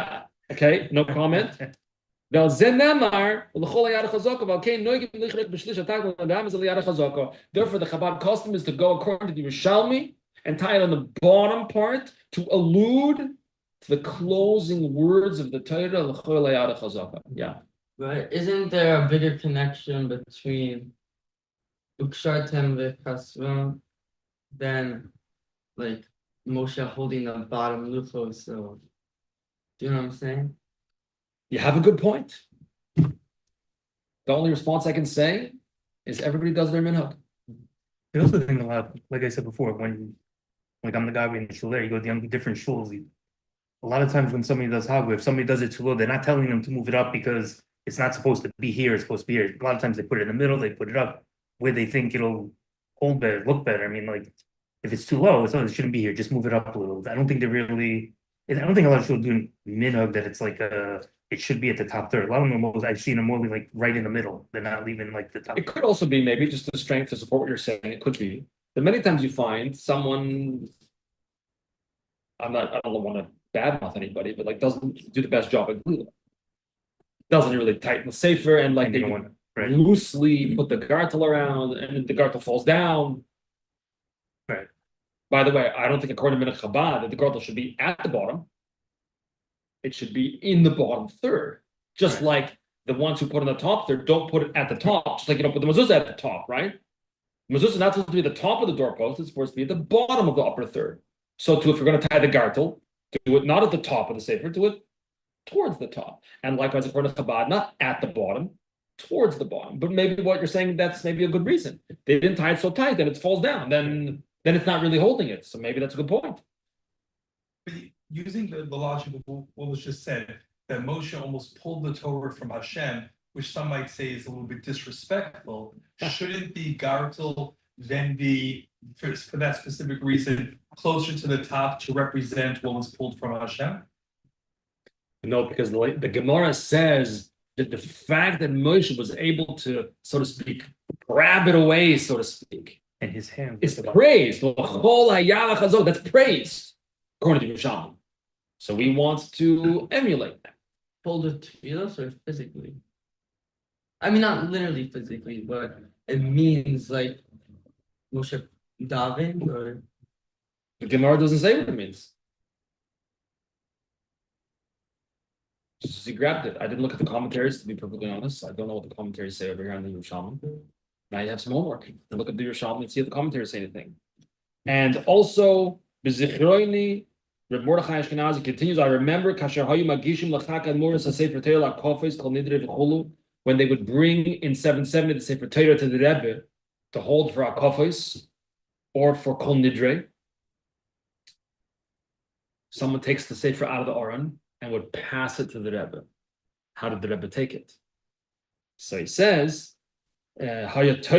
A: Okay, no comment. Therefore, the Chabad custom is to go according to the Yerushalmi and tie it on the bottom part to allude to the closing words of the Torah. Yeah.
E: But isn't there a bigger connection between Ukshartem v'Chasvam than like Moshe holding the bottom luchos? So, do you know what I'm saying?
A: You have a good point. The only response I can say is everybody does their minhag.
D: The other thing a lot, like I said before, when like I'm the guy in the shul there, you go to different shuls. A lot of times when somebody does hagwah, if somebody does it too low, they're not telling them to move it up because it's not supposed to be here, it's supposed to be here. A lot of times they put it in the middle, they put it up where they think it'll hold better, look better. I mean, like if it's too low, it shouldn't be here, just move it up a little. I don't think a lot of people do minhag that it's like it should be at the top third. A lot of them, I've seen them more like right in the middle. They're not leaving like the top.
A: It could also be maybe just the strength to support what you're saying. It could be that many times you find someone. I don't want to badmouth anybody, but like doesn't do the best job at glue. Doesn't really tighten the Sefer and like they loosely put the gartel around and the gartel falls down.
D: Right.
A: By the way, I don't think according to Minhag Chabad that the gartel should be at the bottom. It should be in the bottom third. Just like the ones who put in the top third don't put it at the top. Just like you don't put the mezuzah at the top, right? The mezuzah is not supposed to be at the top of the doorpost, it's supposed to be at the bottom of the upper third. So if you're going to tie the gartel, do it not at the top of the Sefer, do it towards the top. And likewise, according to Chabad, not at the bottom, towards the bottom. But maybe what you're saying, that's maybe a good reason. They didn't tie it so tight that it falls down. Then it's not really holding it. So maybe that's a good point.
B: Using the logic of what was just said, that Moshe almost pulled the Torah from Hashem, which some might say is a little bit disrespectful. Shouldn't the gartel then be, for that specific reason, closer to the top to represent what was pulled from Hashem?
A: No, because the Gemara says that the fact that Moshe was able to, so to speak, grab it away, so to speak,
D: and his hand
A: is praised. That's praised, according to Yerushalmi. So we want to emulate that.
E: Hold it to us or physically? I mean, not literally physically, but it means like Moshe daven or.
A: The Gemara doesn't say what it means. He grabbed it. I didn't look at the commentaries, to be perfectly honest. I don't know what the commentaries say over here on the Yerushalmi. Now you have some homework. And look at the Yerushalmi and see if the commentaries say anything. And also, B'zichroini, Reb Mordechai Ashkenazi continues, I remember when they would bring in 770 the Sefer Torah to the Rebbe to hold for Akofos or for Kol Nidre. Someone takes the Sefer out of the Aron and would pass it to the Rebbe. How did the Rebbe take it? So he says, he wouldn't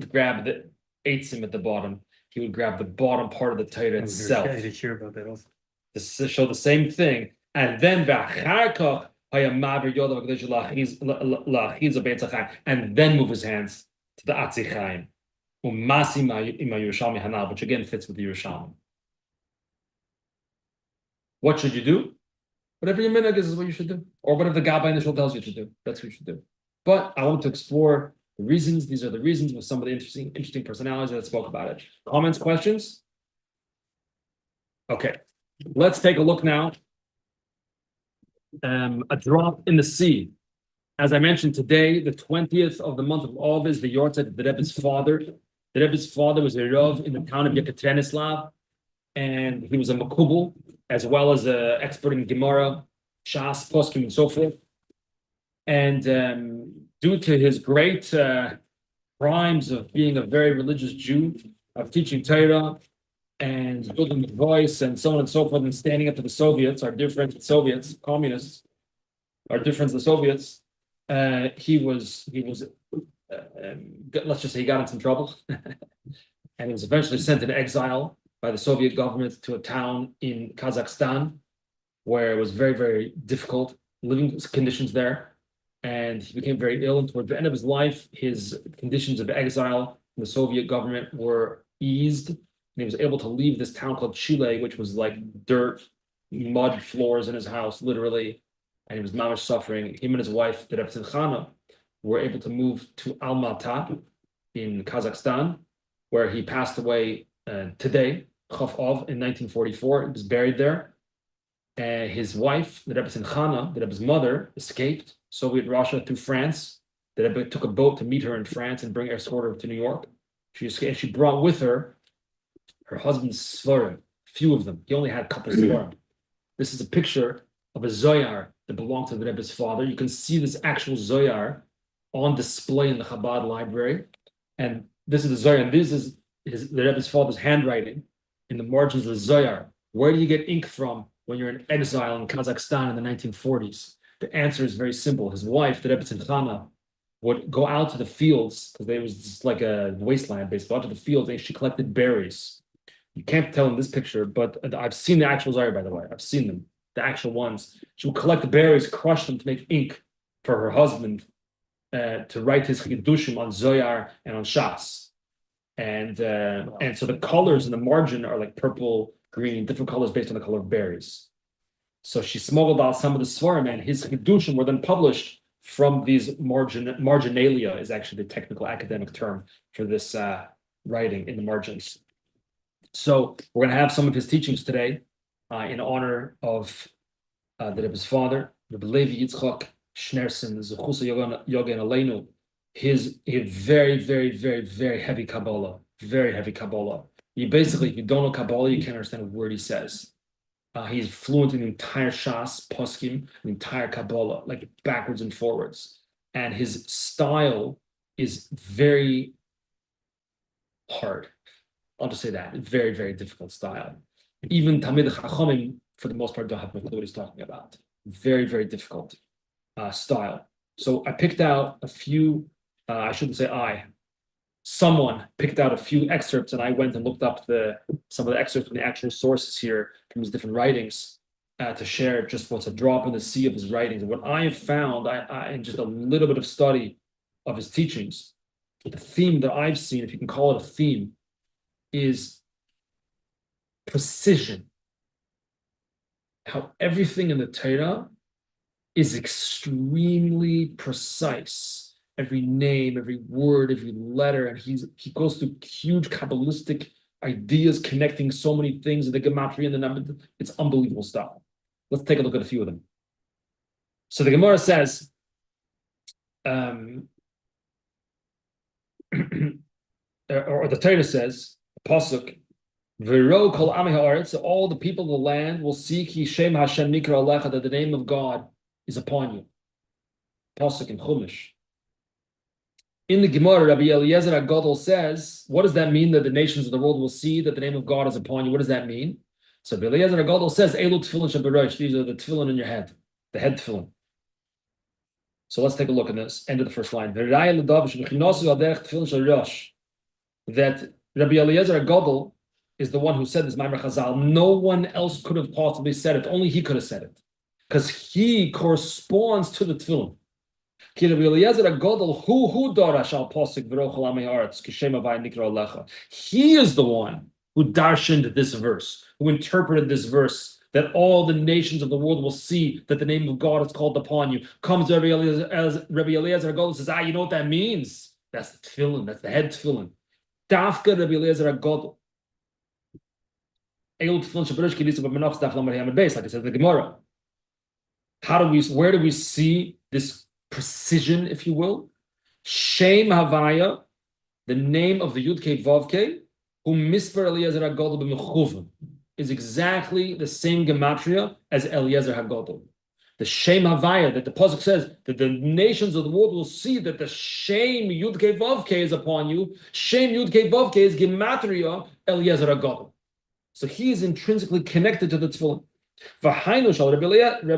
A: grab the eitzim at the bottom. He would grab the bottom part of the Torah itself.
D: To share about that also.
A: To show the same thing. And then and then move his hands to the Atzichaim. Which again fits with the Yerushalmi. What should you do? Whatever your minhag is what you should do. Or whatever the Gabbai in the shul tells you to do. That's what you should do. But I want to explore the reasons. These are the reasons with some of the interesting personalities that spoke about it. Comments, questions? Okay. Let's take a look now. A drop in the sea. As I mentioned today, the 20th of the month of Av is the Yortzeit of the Rebbe's father. The Rebbe's father was a Rav in the town of Yekaterinoslav, and he was a Makubal, as well as an expert in Gemara, Shas, Poskim, and so forth. And due to his great crimes of being a very religious Jew, of teaching Torah and building the voice and so on and so forth, and standing up to the Soviets, our dear friends, the Soviets, communists, our dear friends, the Soviets. He was, let's just say he got in some trouble. And he was eventually sent into exile by the Soviet government to a town in Kazakhstan, where it was very, very difficult living conditions there. And he became very ill. And toward the end of his life, his conditions of exile in the Soviet government were eased. And he was able to leave this town called Chile, which was like dirt, mud floors in his house, literally. And he was mamish suffering. Him and his wife, the Rebbe Chana, were able to move to Almaty in Kazakhstan, where he passed away today, Chof Av, in 1944. He was buried there. His wife, the Rebbe Chana, the Rebbe's mother, escaped Soviet Russia to France. The Rebbe took a boat to meet her in France and escort her to New York. She escaped. She brought with her husband's Svarim, few of them. He only had a couple of Svarim. This is a picture of a Zoyar that belonged to the Rebbe's father. You can see this actual Zoyar on display in the Chabad library. And this is the Zoyar, and this is the Rebbe's father's handwriting in the margins of the Zoyar. Where do you get ink from when you're in exile in Kazakhstan in the 1940s? The answer is very simple. His wife, the Rebbe Chana, would go out to the fields, because there was just like a wasteland, basically, out to the fields, and she collected berries. You can't tell in this picture, but I've seen the actual Zoyar, by the way. I've seen them, the actual ones. She would collect the berries, crush them to make ink for her husband, to write his chidushim on Zoyar and on Shas. And so the colors in the margin are like purple, green, different colors based on the color of berries. So she smuggled out some of the Svarim, and his chidushim were then published from these marginalia is actually the technical academic term for this writing in the margins. So we're going to have some of his teachings today in honor of the Rebbe's father, Rebbe Levi Yitzchak Schneerson, Zechusa Yogen Aleinu. His very, very, very, very heavy Kabbalah, very heavy Kabbalah. Basically, if you don't know Kabbalah, you can't understand a word he says. He's fluent in the entire Shas, Poskim, the entire Kabbalah, like backwards and forwards. And his style is very hard. I'll just say that. Very, very difficult style. Even Talmidei Chachamim, for the most part, don't have a clue what he's talking about. Very, very difficult style. So I picked out a few, I shouldn't say someone picked out a few excerpts, and I went and looked up some of the excerpts from the actual sources here from his different writings to share just what's a drop in the sea of his writings. And what I have found, in just a little bit of study of his teachings, the theme that I've seen, if you can call it a theme, is precision. How everything in the Torah is extremely precise. Every name, every word, every letter, and he goes through huge Kabbalistic ideas connecting so many things in the gematria and the number. It's unbelievable stuff. Let's take a look at a few of them. So the Gemara says, or the Torah says, pasuk, V'ro kol ami haaretz, all the people of the land will see ki shem Hashem nikra alecha, that the name of God is upon you. Pasuk in Chumash. In the Gemara, Rabbi Eliezer HaGadol says, what does that mean that the nations of the world will see that the name of God is upon you? What does that mean? So Rabbi Eliezer HaGadol says, Elu tefillin sheberosh, these are the tefillin in your head, the head tefillin. So let's take a look at this. End of the first line. That Rabbi Eliezer HaGadol is the one who said this, Ma'amer Chazal. No one else could have possibly said it. Only he could have said it. Because he corresponds to the tefillin. He is the one who darshaned this verse, who interpreted this verse, that all the nations of the world will see that the name of God is called upon you. Comes Rabbi Eliezer HaGadol says, you know what that means? That's the tefillin, that's the head tefillin. Dafka Rabbi Eliezer HaGadol. Like I said in the Gemara. Where do we see this precision, if you will? Shem Havaya, the name of the Yud Kei Vav Kei, who Misper Eliezer HaGadol b'mechuv, is exactly the same gematria as Eliezer HaGadol. The Shem Havaya, that the pasuk says that the nations of the world will see that the Shem Yud Kei Vav Kei is upon you. Shem Yud Kei Vav Kei is Gematria Eliezer HaGadol. So he is intrinsically connected to the tefillin. V'hainu shal Rebbe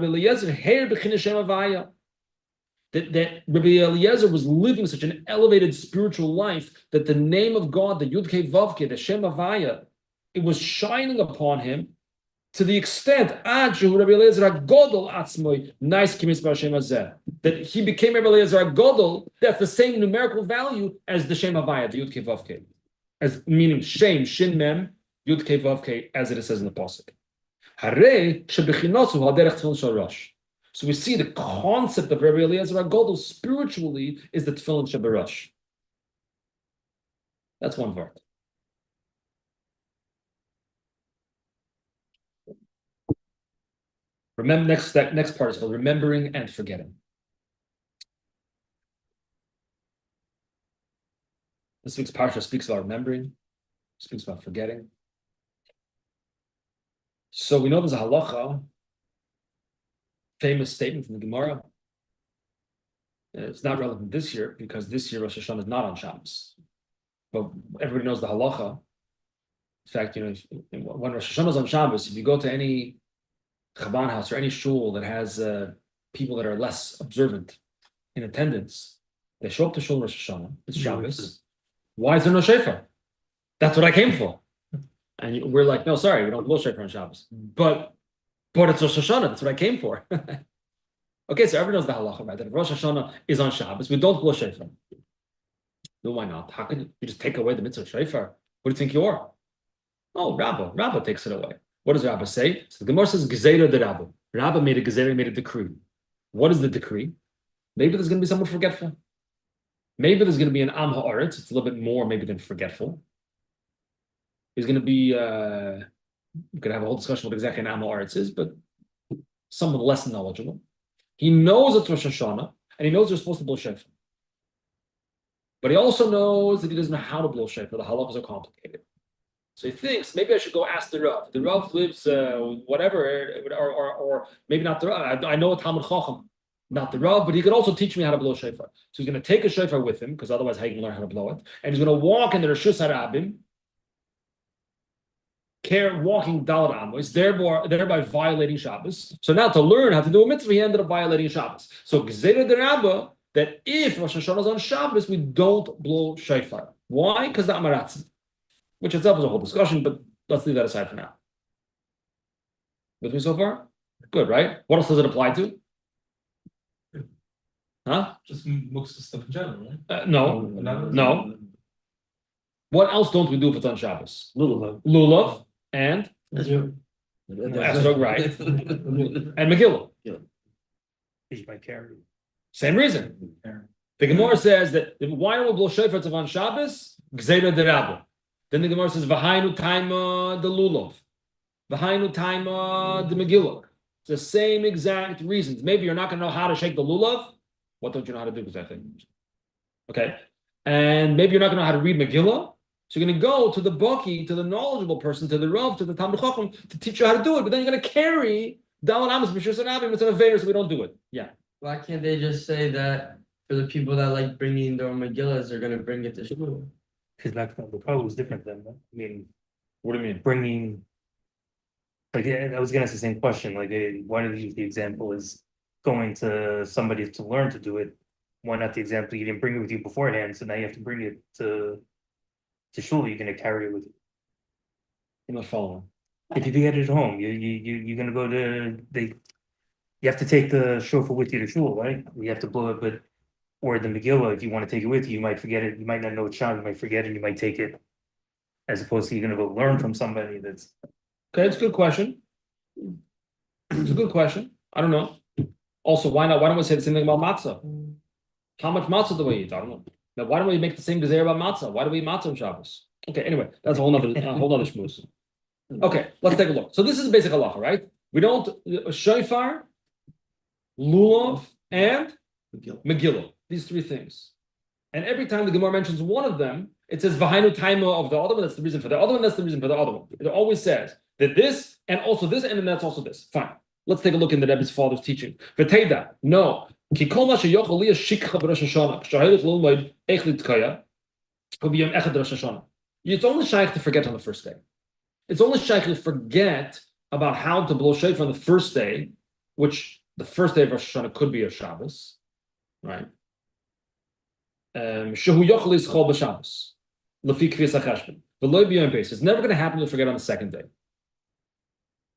A: Eliezer heir b'chin Shem Havaya. That Rebbe Eliezer was living such an elevated spiritual life that the name of God, the Yud Kei Vav Kei, the Shem Havaya, it was shining upon him to the extent that he became Rebbe Eliezer HaGadol. That's the same numerical value as the Shem Havaya, the Yud Kei Vav Kei, as meaning Shem, Shin Mem, Yud Kei Vav Kei, as it says in the pasuk. So we see the concept of Rebbe Eliezer HaGadol spiritually is the Tefillin Shebarash. That's one part. Remember, next part is called remembering and forgetting. This week's parsha speaks about remembering, speaks about forgetting. So we know there's a halacha, famous statement from the Gemara. It's not relevant this year because this year Rosh Hashanah is not on Shabbos. But everybody knows the halacha. In fact, when Rosh Hashanah is on Shabbos, if you go to any Chabad house or any shul that has people that are less observant in attendance, they show up to shul Rosh Hashanah. It's Shabbos. Why is there no shofar? That's what I came for. And we're like, no, sorry, we don't blow shofar on Shabbos. But it's Rosh Hashanah. That's what I came for. Okay, so everyone knows the halacha, right? That if Rosh Hashanah is on Shabbos, we don't blow shofar. No, why not? How can you just take away the mitzvah shofar? What do you think you are? Oh, Rabba takes it away. What does Rabba say? So the Gemara says, Gezeira de Rabba. Rabba made a Gezeira, made a decree. What is the decree? Maybe there's going to be someone forgetful. Maybe there's going to be an Am Ha'aretz. It's a little bit more maybe than forgetful. There's going to be, we could have a whole discussion what exactly an Am Ha'aretz is, but someone less knowledgeable. He knows it's Rosh Hashanah, and he knows they're supposed to blow shofar. But he also knows that he doesn't know how to blow shofar. The halachas are complicated. So he thinks, maybe I should go ask the Rav. The Rav lives whatever, or maybe not the Rav. I know a Talmud Chacham, not the Rav, but he could also teach me how to blow shofar. So he's going to take a shofar with him, because otherwise how you can learn how to blow it. And he's going to walk in the Reshus HaRabim, walking Daled Amos, thereby violating Shabbos. So now to learn how to do a mitzvah, he ended up violating Shabbos. So Gzeira de Rabba, that if Rosh Hashanah is on Shabbos, we don't blow shofar. Why? Because the Amaratzim. Which itself is a whole discussion, but let's leave that aside for now. With me so far? Good, right? What else does it apply to? Huh?
B: Just muktzah stuff in general, right?
A: No. What else don't we do if it's on Shabbos? Lulav and Esrog, right? And Megillah.
D: Fish by carry.
A: Same reason. The Gemara says that why don't we blow shofar if it's on Shabbos? Gzeira de Rabba. Then the Gemara says, V'hainu taima the lulav. V'hainu taima the Megillah. It's the same exact reasons. Maybe you're not going to know how to shake the lulav. What don't you know how to do exactly? Okay. And maybe you're not going to know how to read Megillah. So you're going to go to the baki, to the knowledgeable person, to the Rav, to the Talmud Chacham, to teach you how to do it. But then you're going to carry Daled Amos, B'shus HaRabim, it's an Aveir, so we don't do it. Yeah.
E: Why can't they just say that for the people that like bringing their own Megillahs, they're going to bring it to shul?
D: Because the problem is different then. I mean,
A: What do you mean?
D: bringing, like, I was gonna ask the same question, like, why do they use the example is going to somebody to learn to do it? Why not the example, you didn't bring it with you beforehand, so now you have to bring it to shul, you're gonna carry it with you.
A: I'm not following.
D: If you get it at home, you're gonna go to, you have to take the shofar with you to shul, right? You have to blow it, but, or the Megillah, if you want to take it with you, you might forget it, you might not know it's shot, you might forget it, you might take it. As opposed to you're gonna go learn from somebody that's.
A: Okay, it's a good question. It's a good question. I don't know. Also, why not? Why don't we say the same thing about matzah? How much matzah do we eat? I don't know. Now, why don't we make the same gezeira about matzah? Why do we eat matzah on Shabbos? Okay, anyway, that's a whole nother shmooze. Okay, let's take a look. So this is the basic halacha, right? We don't shofar, lulav, and Megillah. These three things. And every time the Gemara mentions one of them, it says V'hainu taima of the other one. That's the reason for the other one. That's the reason for the other one. It always says that this and also this, and then that's also this. Fine. Let's take a look in the Rebbe's father's teaching. V'teida, no. Ki kol ma sheyochel li shikha b'Rosh Hashanah. Shahaylik l'lmoid eich litkaya. B'yom echad Rosh Hashanah. It's only shaykh to forget on the first day. It's only shaykh to forget about how to blow shofar on the first day, which the first day of Rosh Hashanah could be a Shabbos, right? Shehu yochel is chol b'Shabbos. Lefi kvias hacheshbon. V'lo b'yom beis. It's never going to happen to forget on the second day.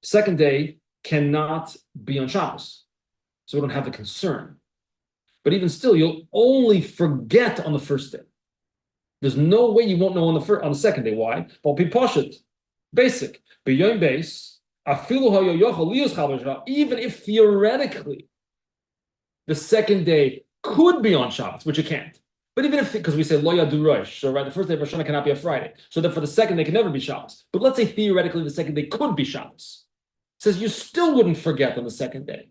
A: Second day cannot be on Shabbos, so we don't have the concern. But even still, you'll only forget on the first day. There's no way you won't know on the second day. Why? Basic. B'yom beis, even if theoretically the second day could be on Shabbos, which it can't. But even if, because we say lo yadu rosh, so right, the first day of Rosh Hashanah cannot be a Friday, so therefore the second day can never be Shabbos. But let's say theoretically the second day could be Shabbos. It says you still wouldn't forget on the second day.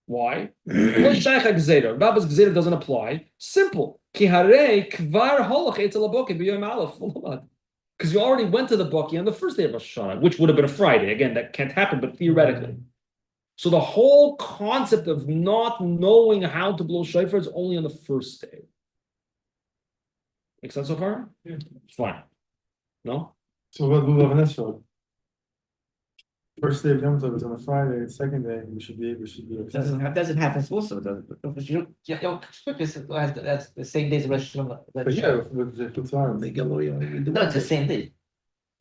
A: Why? Rabba's Gzera doesn't apply. Simple. Because you already went to the Baki on the first day of Rosh Hashanah, which would have been a Friday. Again, that can't happen, but theoretically. So the whole concept of not knowing how to blow shofar is only on the first day. Make sense so far?
C: Yeah.
A: Fine. No?
C: So what Lulav and Esrog? First day of Yom Tov is on a Friday, the second day, we should be okay.
F: Doesn't happen also, does it? Because you don't expect this, that's the same day as Rosh Hashanah.
C: But yeah, with the Kutzar.
F: No, it's the same day.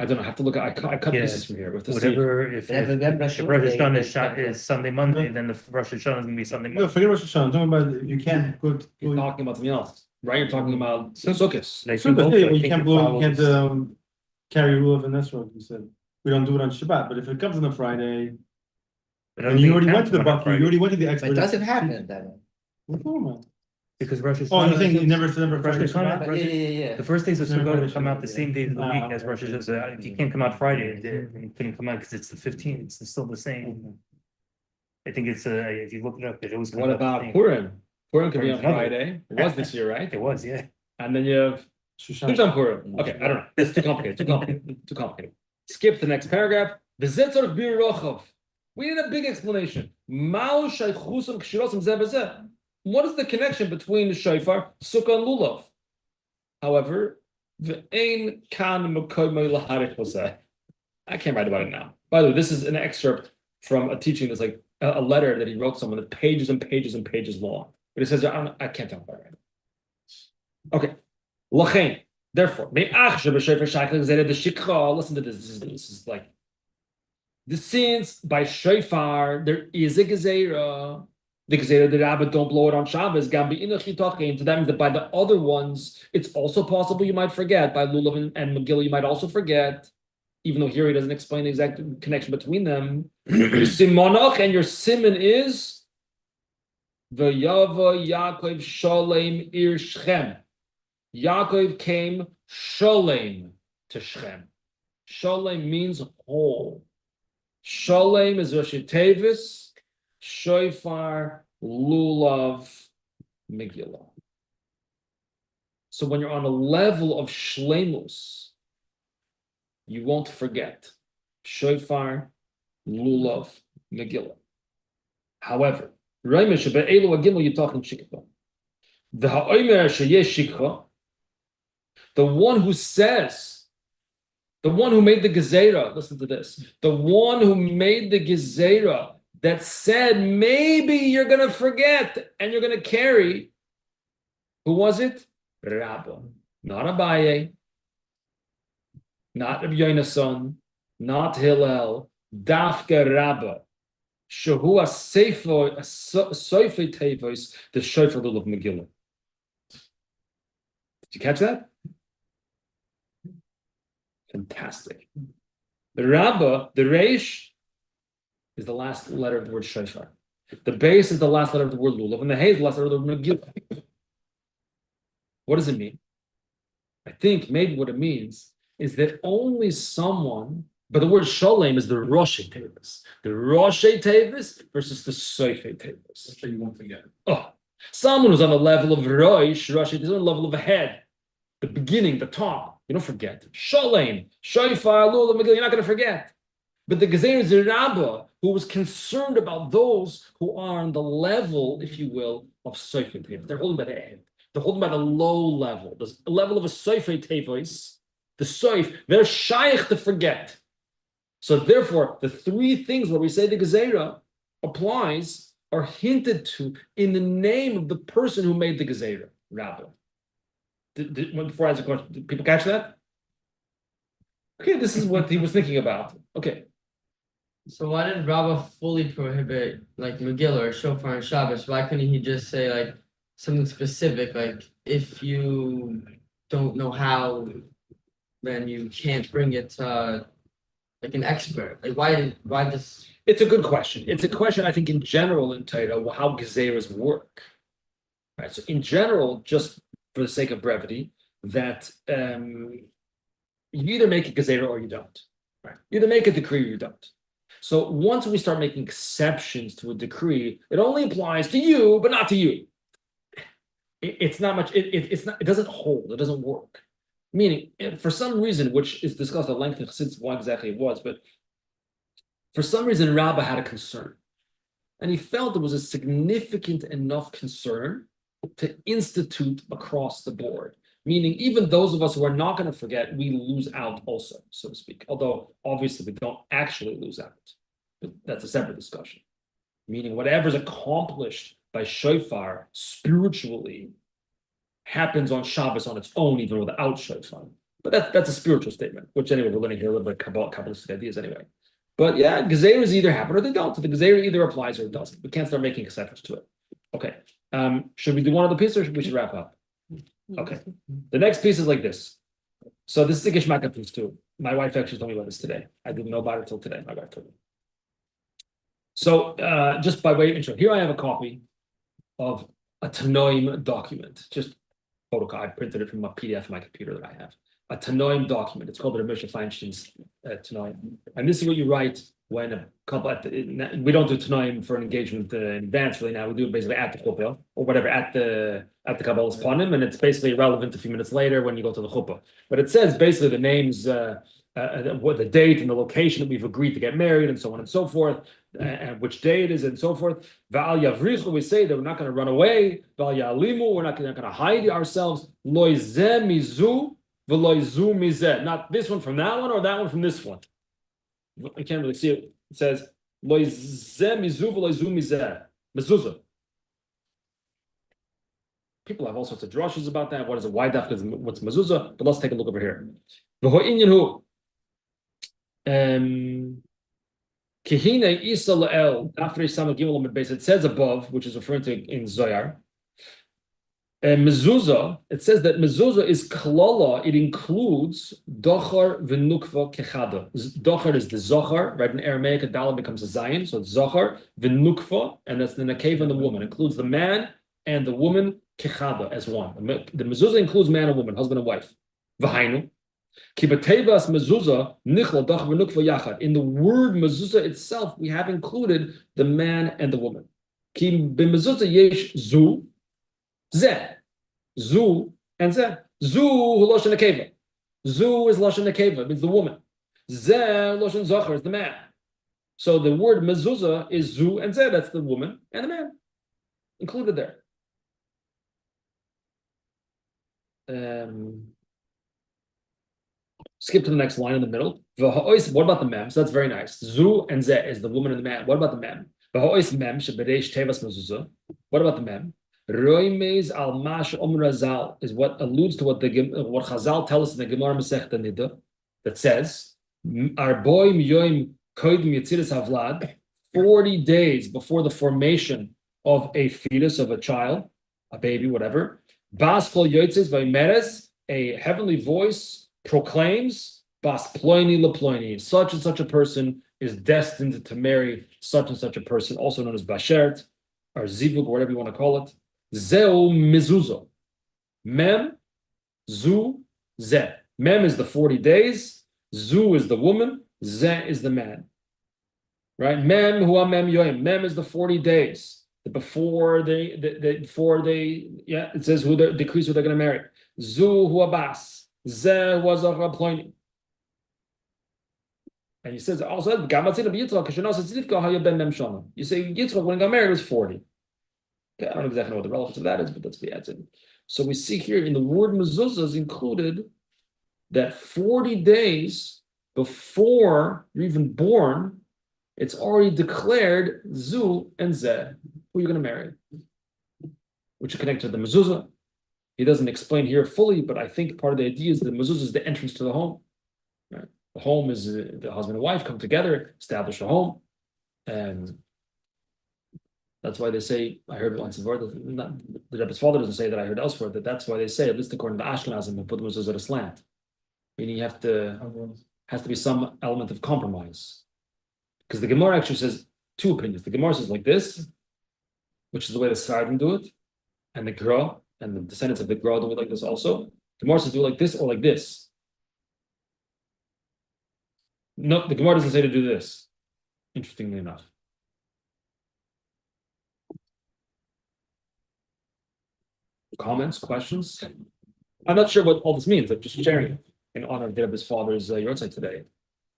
A: I don't know. I have to look at, I cut
D: Yeah.
A: pieces from here. With the
D: Whatever, if Rosh Hashanah is Sunday, Monday, then the Rosh Hashanah is going to be Sunday,
C: No,
D: Monday.
C: forget Rosh Hashanah, I'm talking about you can't go.
A: You're talking about something else, right? You're talking about Sukkot.
D: Like,
C: So,
D: both,
C: yeah,
D: I
C: you
D: think
C: can't
D: it
C: blow, you
D: follows-
C: can't carry Lulav and Esrog, you said. We don't do it on Shabbat, but if it comes on a Friday,
D: I don't
C: and you
D: think
C: already
D: it
C: went to the
D: counts on a
C: Baki,
D: Friday.
C: you already went to the
F: But
C: expert.
F: it doesn't happen that way.
C: What's going on?
D: Because Rosh
C: Oh,
D: Hashanah.
C: you think you never
D: Rosh
C: Friday
D: Hashanah,
C: Shabbat?
F: Yeah.
D: The first days of
C: Never
D: Sukkot
C: Friday
D: come out the
C: Shabbat,
D: same days of the
C: yeah.
D: week as Rosh Hashanah. If you can't come out Friday, then you couldn't come out because it's the 15th. It's still the same. I think it's if you look it up, it always comes
A: What
D: out the
A: about
D: same.
A: Purim? Purim could be on
D: Purim's another.
A: Friday. It was this year, right?
D: It was, yeah.
A: And then you have
C: Shushan.
A: Shushan Purim. Okay, I don't know. It's too complicated. Too complicated. Too complicated. Skip to the next paragraph. V'zetzor of Bir Rochov. We need a big explanation. Ma'u shaychusam kshirosam zeh b'zeh. What is the connection between the shofar, sukkah, and lulav? However, v'ein kan mekoymei laharich b'zeh. I can't write about it now. By the way, this is an excerpt from a teaching that's like a letter that he wrote someone that's pages and pages and pages long. But it says, I can't tell about it. Okay. Lachain. Therefore, listen to this. This is like, since by shofar there is a gezerah, the gezerah the rabbit don't blow it on Shabbos. To that means that by the other ones, it's also possible you might forget. By lulav and Megillah, you might also forget, even though here he doesn't explain the exact connection between them. Simonach, and your simon is V'yava Yaakov Sholem Ir Shechem. Yaakov came Sholem to Shechem. Sholem means whole. Sholem is Rosh Tevis, Shofar, Lulav, Megillah. So when you're on a level of Shlemus, you won't forget Shofar, Lulav, Megillah. However, Raimish be'elu agimel you're talking shikha. The ha'omer sheyesh shikha, the one who says, the one who made the gezerah, listen to this, the one who made the gezerah that said maybe you're going to forget and you're going to carry, who was it? Rabba, not Abaye, not Rabbi Yonason, not Hillel, Dafka Rabba. Shehu Sefer Tevos, the Shofar of Megillah. Did you catch that? Fantastic. The Rabbah, the Reish, is the last letter of the word Shofar. The base is the last letter of the word Lulav, and the Hay is the last letter of the word Megillah. What does it mean? I think maybe what it means is that only someone, but the word Sholem is the Roshei Tevis. The Roshei Tevis versus the Soifei Tevis.
B: So you won't forget.
A: Oh, someone who's on the level of Rosh, Roshei is on the level of a head. The beginning, the top. You don't forget. Sholem, Shofar, Lulav, Megillah, you're not going to forget. But the Gezeira is the Rabbah, who was concerned about those who are on the level, if you will, of Sefer Tevis. They're holding by the end. They're holding by the low level, the level of a Sefer Tevis. The Seif, they're shaykh to forget. So therefore, the three things where we say the Gezeira applies are hinted to in the name of the person who made the Gezeira, Rabbah. Before I ask a question, did people catch that? Okay, this is what he was thinking about. Okay.
E: So why did Rabbah fully prohibit like Megillah or Shofar and Shabbos? Why couldn't he just say like something specific, like if you don't know how, then you can't bring it to like an expert? Like why this?
A: It's a good question. It's a question I think in general in Torah how Gezeiras work. Right. So in general, just for the sake of brevity, that you either make a Gezeira or you don't. Right. You either make a decree or you don't. So once we start making exceptions to a decree, it only applies to you, but not to you. It's not much. It's not. It doesn't hold. It doesn't work. Meaning, for some reason, which is discussed at length since what exactly it was, but for some reason, Rabbah had a concern, and he felt there was a significant enough concern to institute across the board. Meaning, even those of us who are not going to forget, we lose out also, so to speak. Although, obviously, we don't actually lose out. But that's a separate discussion. Meaning, whatever's accomplished by shofar spiritually happens on Shabbos on its own, even without shofar. But that's a spiritual statement, which anyway, we're learning here a little bit about Kabbalistic ideas anyway. But yeah, Gezeiras either happen or they don't. So the Gezeira either applies or it doesn't. We can't start making exceptions to it. Okay. Should we do one of the pieces or we should wrap up? Okay. The next piece is like this. So this is a Gishmaka piece too. My wife actually told me about this today. I didn't know about it until today. My wife told me. So just by way of intro, here I have a copy of a Tanoim document. Just photocopy. I printed it from a PDF on my computer that I have. A Tanoim document. It's called the Rebbe Feinstein's Tanoim. And this is what you write when a couple we don't do Tanoim for an engagement in advance really now. We do it basically at the chuppah or whatever at the Kabbalah's Panim, and it's basically irrelevant a few minutes later when you go to the chuppah. But it says basically the names, what the date and the location that we've agreed to get married and so on and so forth, and which day it is and so forth. Va'al yavrichu, we say that we're not going to run away. Va'al ya'alimu, we're not going to hide ourselves. Lo zeh mizu v'lo zu mizeh. Not this one from that one or that one from this one. I can't really see it. It says lo zeh mizu v'lo zu mizeh. Mezuzah. People have all sorts of drushes about that. What is it? Why dafka? What's mezuzah? But let's take a look over here. V'ho'inyan hu. It says above, which is referring to in Zohar. Mezuzah, it says that mezuzah is klala, it includes dochar v'nukva kechada. Dochar is the zohar, right? In Aramaic, a dalet becomes a zayin, so it's zohar, v'nukva, and that's the nekeva and the woman. It includes the man and the woman kechada as one. The mezuzah includes man and woman, husband and wife. V'hainu. In the word mezuzah itself, we have included the man and the woman. Zu and zeh. Zu loshen nekeva. Zu is loshen nekeva, means the woman. Zeh loshen zachar is the man. So the word mezuzah is zu and zeh. That's the woman and the man included there. Skip to the next line in the middle. What about the mem? So that's very nice. Zu and zeh is the woman and the man. What about the mem? What about the mem? Roimez al mash omrazal is what alludes to what Chazal tell us in the Gemara Masechta Nida that says, "Our boy miyoim koidim yitziras havlad." 40 days before the formation of a fetus, of a child, a baby, whatever. Bas kol yotzes vaymeres, a heavenly voice proclaims, Bas ploini leploini, such and such a person is destined to marry such and such a person, also known as Bashert, or Zivug, or whatever you want to call it. Zeu mezuzah. Mem, zu, zeh. Mem is the 40 days, zu is the woman, zeh is the man. Right? Mem hua mem yoim. Mem is the 40 days. Before they, it says who the decrees who they're going to marry. Zu hua bas. Zeh was a ploini. And he says also, you say Yitzchak when he got married was 40. Okay, I don't exactly know what the relevance of that is, but that's the answer. So we see here in the word mezuzah is included that 40 days before you're even born, it's already declared zu and zeh, who you're going to marry, which are connected to the mezuzah. He doesn't explain here fully, but I think part of the idea is that the mezuzah is the entrance to the home. Right? The home is the husband and wife come together, establish a home, and that's why they say, I heard once before, the Rebbe's father doesn't say that, I heard elsewhere, that's why they say, at least according to Ashkenazim, they put the mezuzah at a slant. Meaning has to be some element of compromise. Because the Gemara actually says two opinions. The Gemara says like this, which is the way the Sfardim do it, and the Gra, and the descendants of the Gra do it like this also. The Gemara says do it like this or like this. No, the Gemara doesn't say to do this, interestingly enough. Comments, questions? I'm not sure what all this means. I'm just sharing it in honor of Rebbe's father's yahrzeit today.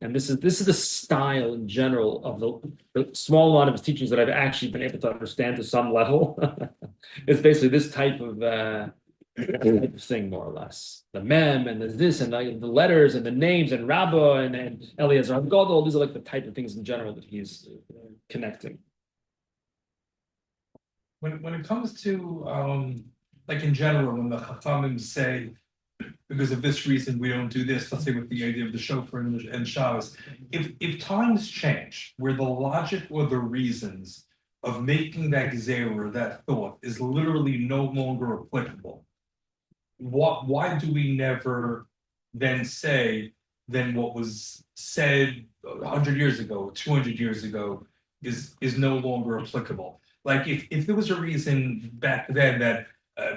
A: And this is the style in general of the small amount of his teachings that I've actually been able to understand to some level. It's basically this type of thing, more or less. The mem and there's this and the letters and the names and Rabbah and Eliezer Gadol. These are like the type of things in general that he's connecting.
B: When it comes to like in general, when the Chachamim say, because of this reason we don't do this, let's say with the idea of the shofar and Shabbos, if times change, where the logic or the reasons of making that gzeira, that thought, is literally no longer applicable, why do we never then say, then what was said 100 years ago, 200 years ago, is no longer applicable? Like if there was a reason back then that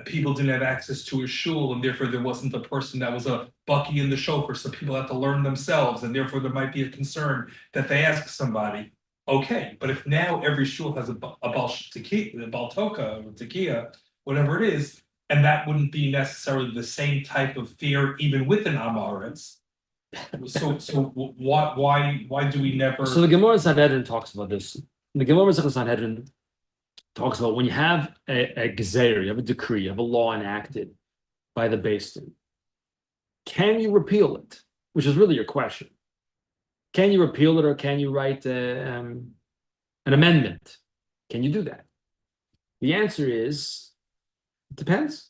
B: people didn't have access to a shul, and therefore there wasn't a person that was a bucky in the shofar, so people had to learn themselves, and therefore there might be a concern that they ask somebody. Okay, but if now every shul has a Baal Toka or Tekiah, whatever it is, and that wouldn't be necessarily the same type of fear even with an Amaretz. So why do we never?
A: So the Gemara Sanhedrin talks about this. The Gemara Sanhedrin talks about when you have a gezer, you have a decree, you have a law enacted by the Beis Din. Can you repeal it? Which is really your question. Can you repeal it, or can you write an amendment? Can you do that? The answer is, it depends.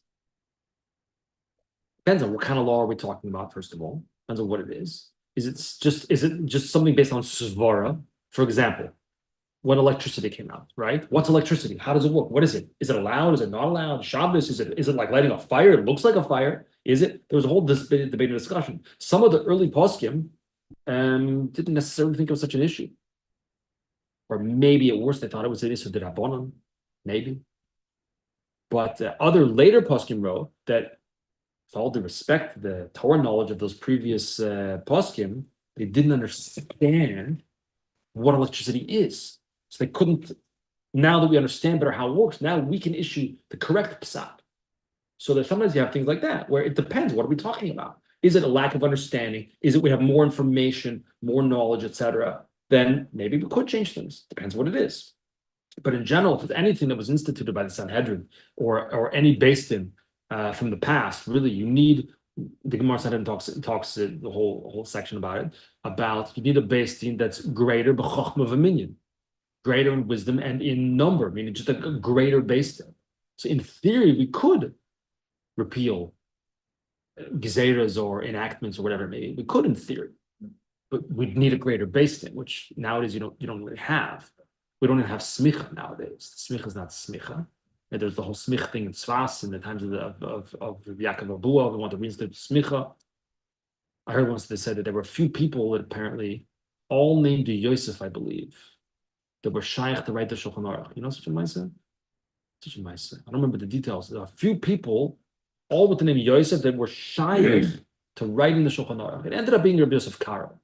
A: Depends on what kind of law are we talking about, first of all. Depends on what it is. Is it just something based on svara? For example, when electricity came out, right? What's electricity? How does it work? What is it? Is it allowed? Is it not allowed? Shabbos, is it like lighting a fire? It looks like a fire. Is it? There was a whole debate and discussion. Some of the early poskim didn't necessarily think it was such an issue. Or maybe at worst, they thought it was an issue d'Rabbanan, maybe. But other later poskim wrote that, with all due respect, the Torah knowledge of those previous poskim, they didn't understand what electricity is. So they couldn't, now that we understand better how it works, now we can issue the correct psak. So that sometimes you have things like that, where it depends, what are we talking about? Is it a lack of understanding? Is it we have more information, more knowledge, etc.? Then maybe we could change things. Depends what it is. But in general, if it's anything that was instituted by the Sanhedrin or any Beis Din from the past, really you need, the Gemara Sanhedrin talks the whole section about it, about you need a Beis Din that's greater b'chochma v'minyan, greater in wisdom and in number, meaning just a greater Beis Din. So in theory, we could repeal gezeras or enactments or whatever it may be. We could in theory, but we'd need a greater Beis Din, which nowadays you don't really have. We don't even have smicha nowadays. Smicha is not smicha. And there's the whole smich thing in Tzvas in the times of Yaakov Abua. We want to reinstate smicha. I heard once they said that there were a few people that apparently all named Yosef, I believe, that were shaykh to write the Shulchan Aruch. You know such a ma'aseh? Such a ma'aseh. I don't remember the details. There are a few people, all with the name Yosef, that were shaykh to writing the Shulchan Aruch. It ended up being Rabbi Yosef Karo.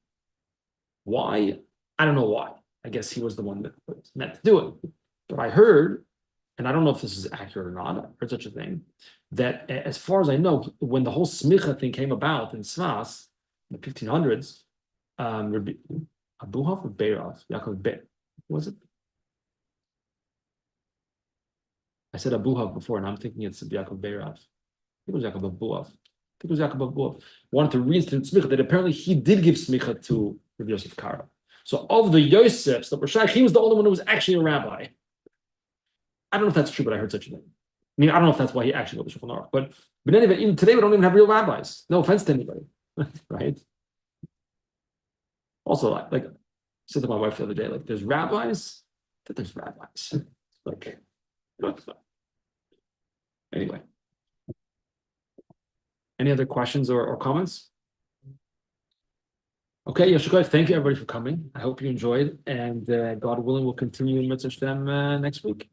A: Why? I don't know why. I guess he was the one that was meant to do it. But I heard, and I don't know if this is accurate or not, I heard such a thing, that as far as I know, when the whole smicha thing came about in Tzvas, in the 1500s, Abuhav or Beirav? Yaakov Be. Was it? I said Abuhav before, and I'm thinking it's Yaakov Beirav. I think it was Yaakov Abuhav. I think it was Yaakov Abuhav. Wanted to reinstate smicha that apparently he did give smicha to Rabbi Yosef Karo. So of the Yosefs that were shaykh, he was the only one who was actually a rabbi. I don't know if that's true, but I heard such a thing. I mean, I don't know if that's why he actually wrote the Shulchan Aruch. But anyway, even today we don't even have real rabbis. No offense to anybody, right? Also, like I said to my wife the other day, like there's rabbis, that there's rabbis. Like anyway. Any other questions or comments? Okay, Yeshua, thank you everybody for coming. I hope you enjoyed, and God willing, we'll continue in Mitzvah Shem next week.